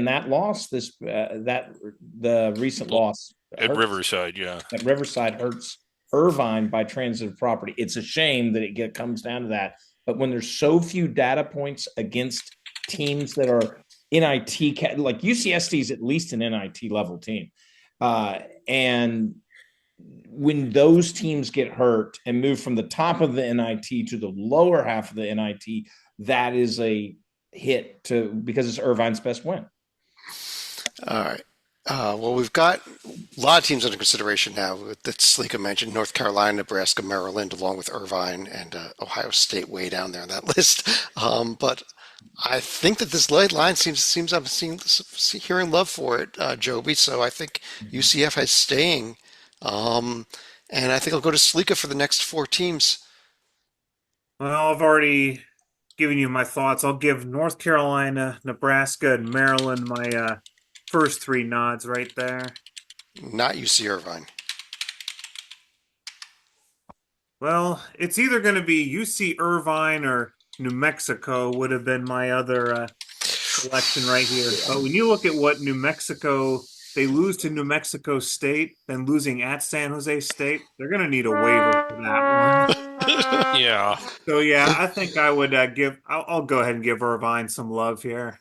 that loss, the recent loss At hurts. Riverside, yeah. At Riverside hurts Irvine by transitive property. It's a shame that it comes down to that, but when there's so few data points against teams that are NIT, like UCSD is at least an NIT level team. And when those teams get hurt and move from the top of the NIT to the lower half of the NIT, that is a hit because it's Irvine's best win. All right. Well, we've got a lot of teams under consideration now that Sleeka mentioned: North Carolina, Nebraska, Maryland, along with Irvine and Ohio State way down there on that list. But I think that this late line seems I'm hearing love for it, Joby. So I think UCF has staying, and I think I'll go to Sleeka for the next 4 teams. Well, I've already given you my thoughts. I'll give North Carolina, Nebraska, and Maryland my first 3 nods right there. Not UC Irvine. Well, it's either going to be UC Irvine or New Mexico would have been my other selection right here. But when you look at what New Mexico, they lose to New Mexico State, then losing at San Jose State, they're going to need a waiver for that one. Yeah. So yeah, I think I would I'll go ahead and give Irvine some love here.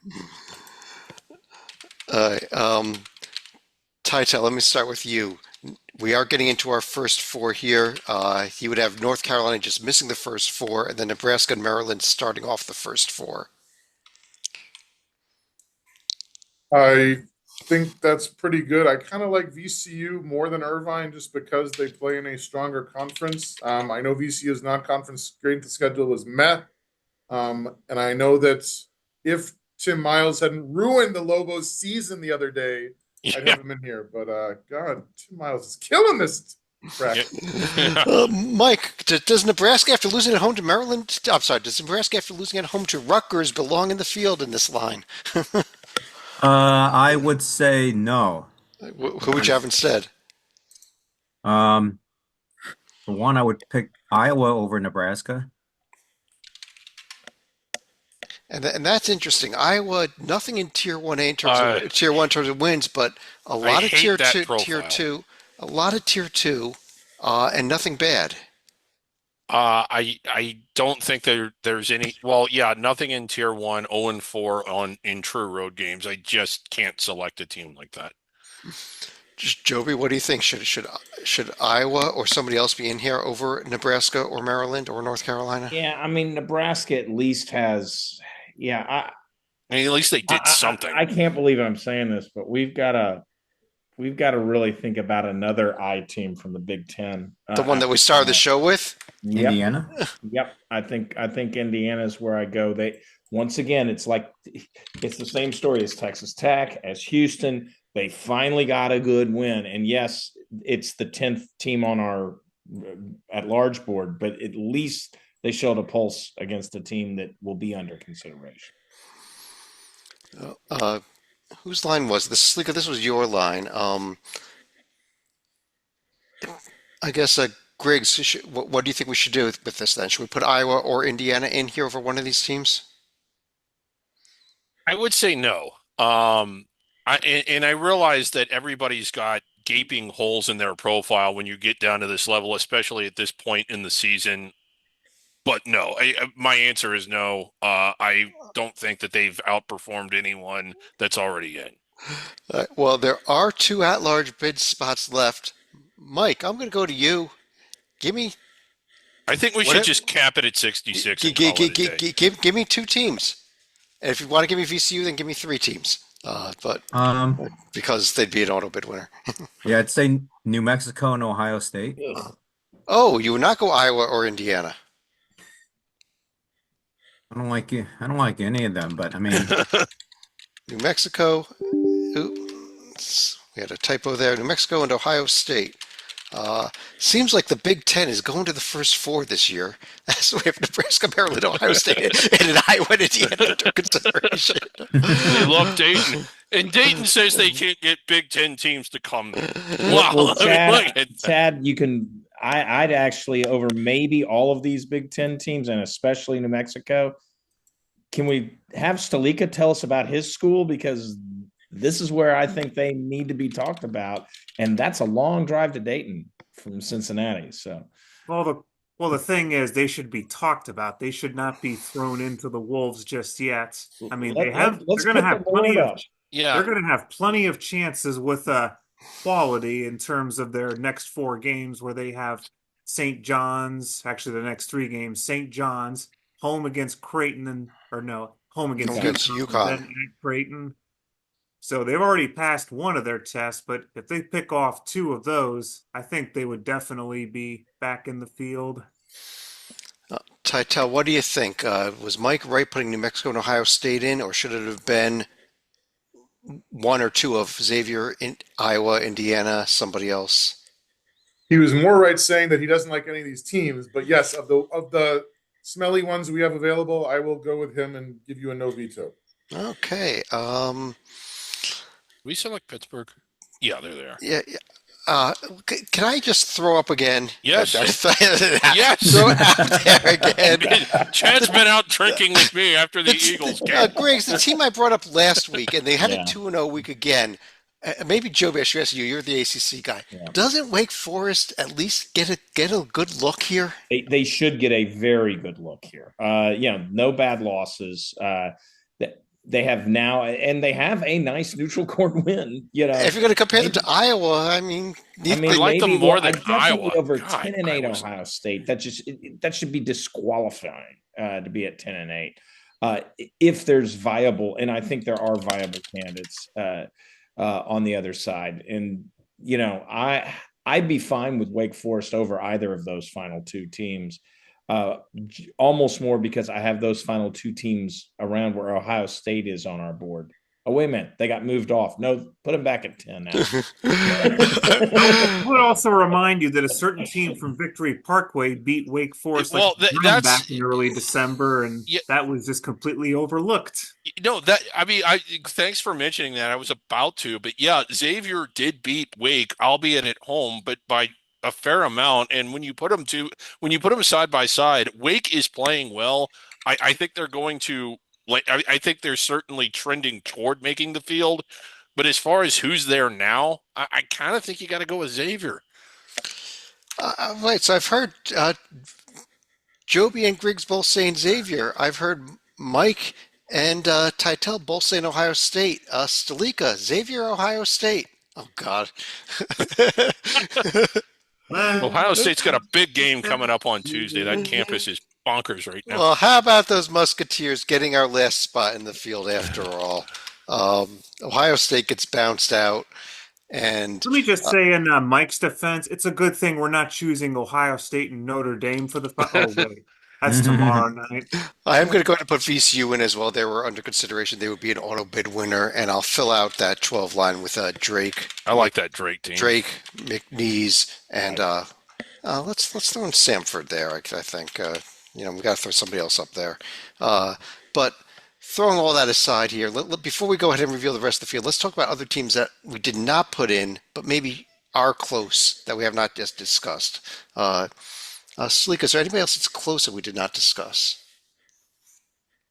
Tytel, let me start with you. We are getting into our first 4 here. He would have North Carolina just missing the first 4, and then Nebraska and Maryland starting off the first 4. I think that's pretty good. I kind of like VCU more than Irvine just because they play in a stronger conference. I know VCU's non-conference strength schedule is meh. And I know that if Tim Miles hadn't ruined the Lobos season the other day, I'd have him in here. But God, Tim Miles is killing this bracket. Mike, does Nebraska, after losing at home to Maryland, I'm sorry, does Nebraska, after losing at home to Rutgers, belong in the field in this line? I would say no. Who would you have instead? For one, I would pick Iowa over Nebraska. And that's interesting. Iowa, nothing in Tier 1A in terms of Tier 1 in terms of wins, but a lot of Tier 2, a lot of Tier 2, and nothing bad. I don't think there's any. Well, yeah, nothing in Tier 1, 0-4 in true road games. I just can't select a team like that. Just Joby, what do you think? Should Iowa or somebody else be in here over Nebraska or Maryland or North Carolina? Yeah, I mean Nebraska at least has. Yeah, I mean, at least they did something. I can't believe I'm saying this, but we've got to really think about another I team from the Big Ten. The one that we started the show with? Yep. Indiana? Yep. I think Indiana is where I go. Once again, it's the same story as Texas Tech, as Houston. They finally got a good win. And yes, it's the 10th team on our at-large board, but at least they showed a pulse against a team that will be under consideration. Whose line was this? Sleeka, this was your line. I guess, Griggs, what do you think we should do with this then? Should we put Iowa or Indiana in here over one of these teams? I would say no. And I realize that everybody's got gaping holes in their profile when you get down to this level, especially at this point in the season. But no, my answer is no. I don't think that they've outperformed anyone that's already in. Well, there are two at-large bid spots left. Mike, I'm going to go to you. Give me I think we should just cap it at 66 and call it a day. give me two teams. And if you want to give me VCU, then give me three teams. But because they'd be an auto bid winner. Yeah, I'd say New Mexico and Ohio State. Oh, you would not go Iowa or Indiana. I don't like you. I don't like any of them, but I mean, New Mexico. Oops, we had a typo there. New Mexico and Ohio State. Seems like the Big Ten is going to the first four this year. So we have Nebraska, Maryland, Ohio State, and an Iowa and Indiana under consideration. They love Dayton. And Dayton says they can't get Big Ten teams to come there. Wow. Well, Chad, you can. I'd actually over maybe all of these Big Ten teams, and especially New Mexico. Can we have Stalika tell us about his school? Because this is where I think they need to be talked about, and that's a long drive to Dayton from Cincinnati. So, the thing is, they should be talked about. They should not be thrown into the wolves just yet. I mean, they're going to have plenty of. Yeah, they're going to have plenty of chances with quality in terms of their next four games, where they have St. John's. Actually, the next three games: St. John's, home against Creighton, home against UConn, then at Creighton. So they've already passed one of their tests, but if they pick off two of those, I think they would definitely be back in the field. Titel, what do you think? Was Mike right putting New Mexico and Ohio State in, or should it have been one or two of Xavier, Iowa, Indiana, somebody else? He was more right saying that he doesn't like any of these teams, but yes, of the smelly ones we have available, I will go with him and give you a no veto. Okay. We select Pittsburgh. Yeah, they're there. Yeah. Can I just throw up again? Yes. Yes. Throw it out there again. Chad's been out drinking with me after the Eagles game. Griggs, the team I brought up last week, and they had a 2-0 week again. Maybe Joby, I should ask you. You're the ACC guy. Yeah. Doesn't Wake Forest at least get a good look here? They should get a very good look here. No bad losses. They have now, and they have a nice neutral court win. If you're going to compare them to Iowa, I like them more than Iowa. Over 10-8 Ohio State. That should be disqualifying to be at 10-8. If there's viable, and I think there are viable candidates on the other side, and I'd be fine with Wake Forest over either of those final two teams. Almost more because I have those final two teams around where Ohio State is on our board. Oh, wait a minute. They got moved off. No, put them back at 10 now. I would also remind you that a certain team from Victory Parkway beat Wake Forest back in early December, and that was just completely overlooked. Thanks for mentioning that. I was about to, but Xavier did beat Wake, albeit at home, but by a fair amount. And when you put them side by side, Wake is playing well. I think they're going to I think they're certainly trending toward making the field. But as far as who's there now, I kind of think you got to go with Xavier. Right. So I've heard Joby and Griggs both saying Xavier. I've heard Mike and Titel both saying Ohio State. Stalika, Xavier, Ohio State. Oh God. Ohio State's got a big game coming up on Tuesday. That campus is bonkers right now. Well, how about those Musketeers getting our last spot in the field after all? Ohio State gets bounced out. And let me just say in Mike's defense, it's a good thing we're not choosing Ohio State and Notre Dame for the wait. That's tomorrow night. I am going to go ahead and put VCU in as well. They were under consideration. They would be an auto bid winner, and I'll fill out that 12 line with Drake. I like that Drake team. Drake, McNeese, and let's throw in Samford there. I think we got to throw somebody else up there. But throwing all that aside here, before we go ahead and reveal the rest of the field, let's talk about other teams that we did not put in, but maybe are close that we have not just discussed. Sleek, is there anybody else that's close that we did not discuss?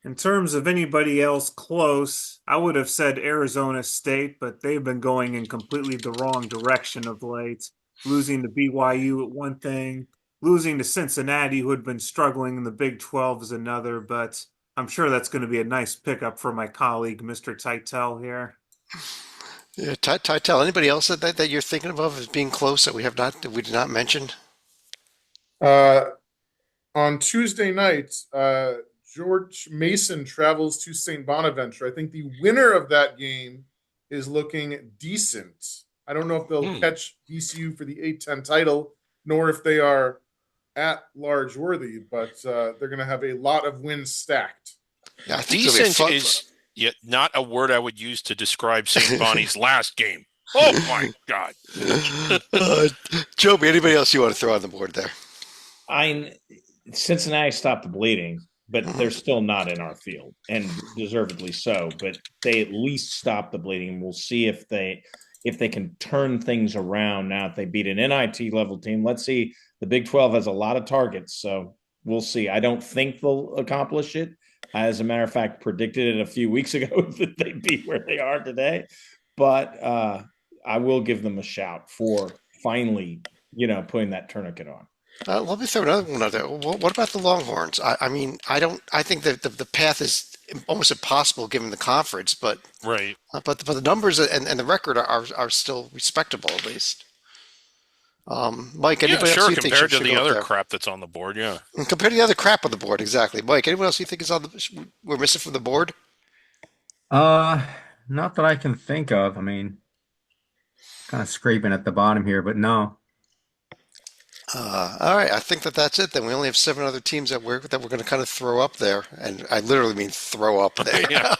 In terms of anybody else close, I would have said Arizona State, but they've been going in completely the wrong direction of late. Losing to BYU at one thing, losing to Cincinnati, who had been struggling in the Big 12 is another, but I'm sure that's going to be a nice pickup for my colleague, Mr. Titel here. Yeah, Tytel, anybody else that you're thinking of as being close that we did not mention? On Tuesday night, George Mason travels to St. Bonaventure. I think the winner of that game is looking decent. I don't know if they'll catch VCU for the A-10 title, nor if they are at large worthy, but they're going to have a lot of wins stacked. Yeah, I think decent is yet not a word I would use to describe St. Bonnie's last game. Oh my God. Joby, anybody else you want to throw on the board there? Cincinnati stopped the bleeding, but they're still not in our field, and deservedly so. But they at least stopped the bleeding. We'll see if they can turn things around now if they beat an NIT level team. Let's see. The Big 12 has a lot of targets, so we'll see. I don't think they'll accomplish it. As a matter of fact, predicted it a few weeks ago that they'd be where they are today. But I will give them a shout for finally, putting that tourniquet on. Let me throw another one out there. What about the Longhorns? I think that the path is almost impossible given the conference, but right. But the numbers and the record are still respectable at least. Mike, anybody else you think compared to the other there? crap that's on the board, yeah. And compared to the other crap on the board, exactly. Mike, anyone else you think is we're missing from the board? Not that I can think of. I mean, kind of scraping at the bottom here, but no. All right, I think that's it. Then we only have 7 other teams that we're going to kind of throw up there, and I literally mean throw up there. Yeah.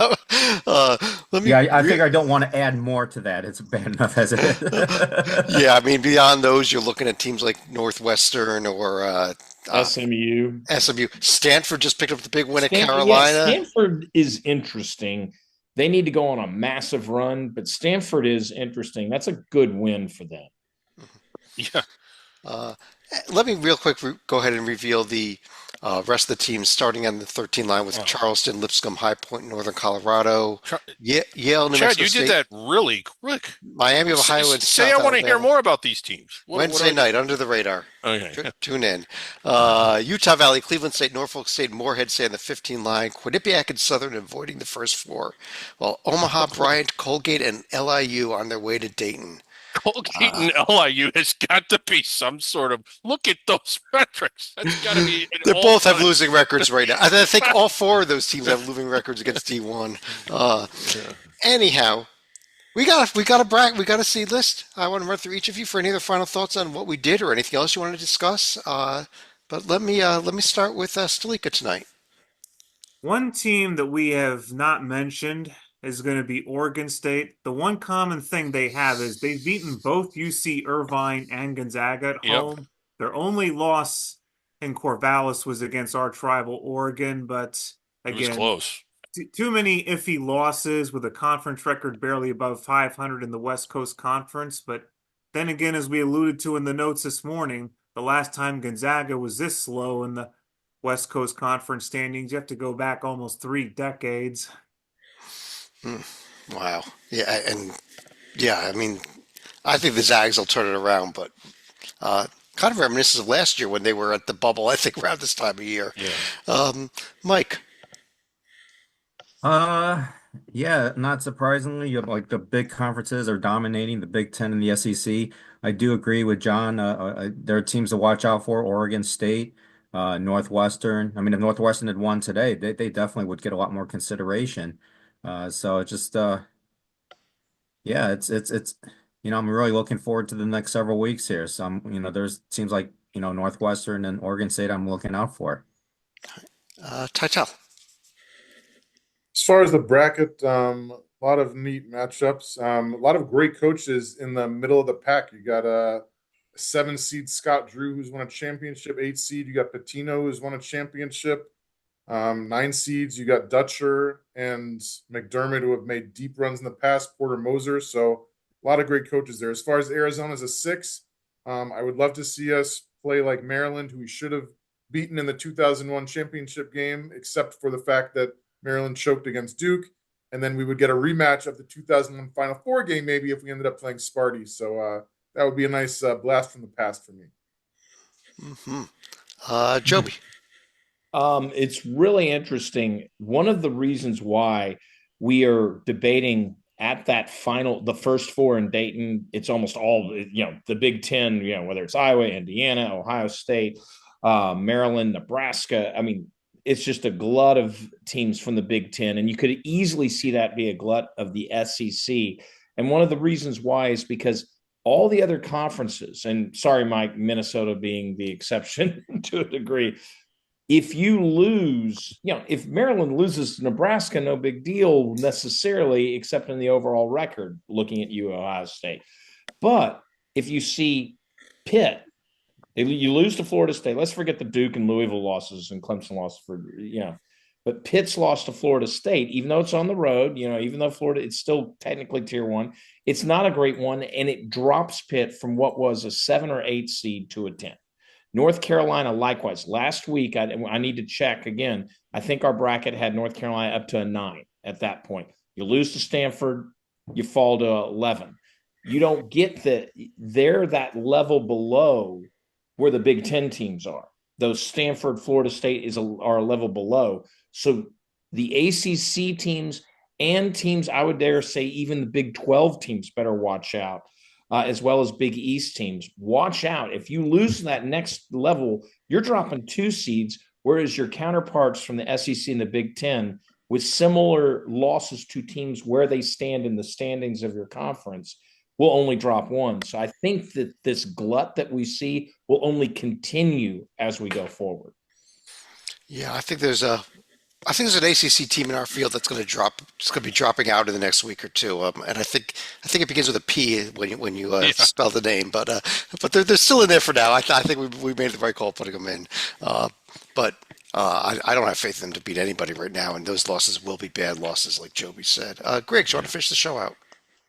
I think I don't want to add more to that. It's bad enough as it is. Yeah, I mean beyond those, you're looking at teams like Northwestern or SMU. Stanford just picked up the big win at Carolina. Yeah, Stanford is interesting. They need to go on a massive run, but Stanford is interesting. That's a good win for them. Yeah. Let me real quick go ahead and reveal the rest of the teams starting on the 13 line with Charleston, Lipscomb, High Point, Northern Colorado, Yale, New Mexico State. You did that really quick. Miami of Ohio and Say South I want to hear Alabama. more about these teams. Wednesday night, under the radar. Okay. Tune in. Utah Valley, Cleveland State, Norfolk State, Morehead State on the 15 line. Quinnipiac and Southern avoiding the first 4. While Omaha, Bryant, Colgate, and LIU on their way to Dayton. Colgate and LIU has got to be some sort of look at those metrics. That's got to be. They both have losing records right now. I think all 4 of those teams have losing records against D1. Anyhow, we got a seed list. I want to run through each of you for any other final thoughts on what we did or anything else you want to discuss. But let me start with Stalika tonight. One team that we have not mentioned is going to be Oregon State. The one common thing they have is they've beaten both UC Irvine and Gonzaga at home. Their only loss in Corvallis was against arch rival Oregon, but again, it was close. Too many iffy losses with a conference record barely above 500 in the West Coast Conference. But then again, as we alluded to in the notes this morning, the last time Gonzaga was this slow in the West Coast Conference standings, you have to go back almost 3 decades. Wow. Yeah, I mean, I think the Zags will turn it around, but kind of reminiscent of last year when they were at the bubble, I think, around this time of year. Yeah. Mike. Yeah, not surprisingly, like the big conferences are dominating the Big Ten and the SEC. I do agree with John. There are teams to watch out for: Oregon State, Northwestern. I mean, if Northwestern had won today, they definitely would get a lot more consideration. So it's just, yeah, it's I'm really looking forward to the next several weeks here. So there's seems like Northwestern and Oregon State I'm looking out for. Titel. As far as the bracket, a lot of neat matchups. A lot of great coaches in the middle of the pack. You got a 7 seed Scott Drew, who's won a championship. 8 seed, you got Pitino, who's won a championship. 9 seeds, you got Dutcher and McDermott, who have made deep runs in the past. Porter Moser. So A lot of great coaches there. As far as Arizona's a 6, I would love to see us play like Maryland, who we should have beaten in the 2001 championship game, except for the fact that Maryland choked against Duke. And then we would get a rematch of the 2001 Final Four game, maybe, if we ended up playing Sparty. So that would be a nice blast from the past for me. Joby. It's really interesting. One of the reasons why we are debating at that final, the first 4 in Dayton, it's almost all, the Big Ten, whether it's Iowa, Indiana, Ohio State, Maryland, Nebraska. I mean, it's just a glut of teams from the Big Ten, and you could easily see that be a glut of the SEC. And one of the reasons why is because all the other conferences, and sorry, Mike, Minnesota being the exception to a degree, if you lose, if Maryland loses to Nebraska, no big deal necessarily, except in the overall record, looking at you, Ohio State. But if you see Pitt, you lose to Florida State. Let's forget the Duke and Louisville losses and Clemson loss but Pitt's lost to Florida State, even though it's on the road, even though Florida, it's still technically tier 1. It's not a great one, and it drops Pitt from what was a 7 or 8 seed to a 10. North Carolina, likewise. Last week, I need to check again. I think our bracket had North Carolina up to a 9 at that point. You lose to Stanford, you fall to 11. You don't get they're that level below where the Big Ten teams are. Those Stanford, Florida State are a level below. So the ACC teams and teams, I would dare say even the Big 12 teams better watch out, as well as Big East teams. Watch out. If you lose that next level, you're dropping 2 seeds, whereas your counterparts from the SEC and the Big Ten with similar losses to teams where they stand in the standings of your conference will only drop 1. So I think that this glut that we see will only continue as we go forward. Yeah, I think there's an ACC team in our field that's going to drop. It's going to be dropping out in the next week or two. And I think it begins with a P when you spell the name. But they're still in there for now. I think we made the right call putting them in. But I don't have faith in them to beat anybody right now. And those losses will be bad losses, like Joby said. Greg, do you want to finish the show out?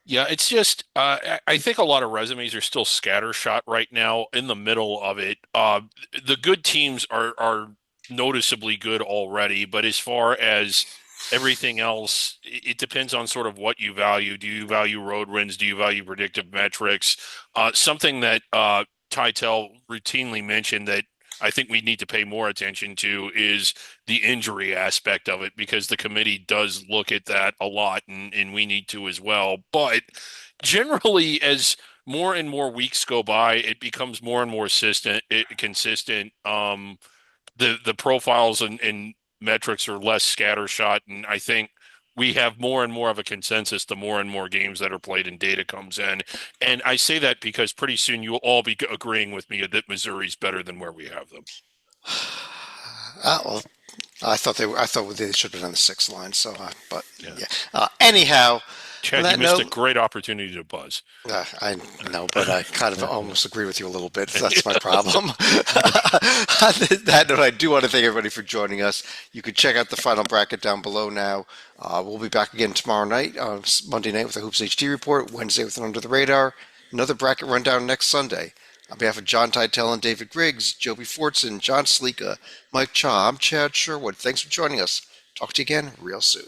Yeah, it's just I think a lot of resumes are still scattershot right now in the middle of it. The good teams are noticeably good already, but as far as everything else, it depends on sort of what you value. Do you value road wins? Do you value predictive metrics? Something that Titel routinely mentioned that I think we need to pay more attention to is the injury aspect of it, because the committee does look at that a lot, and we need to as well. But generally, as more and more weeks go by, it becomes more and more consistent. The profiles and metrics are less scattershot, and I think we have more and more of a consensus the more and more games that are played and data comes in. And I say that because pretty soon you'll all be agreeing with me that Missouri's better than where we have them. Well, I thought they should have been on the 6th line. So, but yeah. Anyhow, Chad, you missed a great opportunity to buzz. I know, but I kind of almost agree with you a little bit. That's my problem. On that note, I do want to thank everybody for joining us. You can check out the final bracket down below now. We'll be back again tomorrow night, Monday night with a Hoops HD report, Wednesday with an Under the Radar, another bracket rundown next Sunday. On behalf of John Titel and David Griggs, Joby Fortson, John Sleeka, Mike Cha, I'm Chad Sherwood. Thanks for joining us. Talk to you again real soon.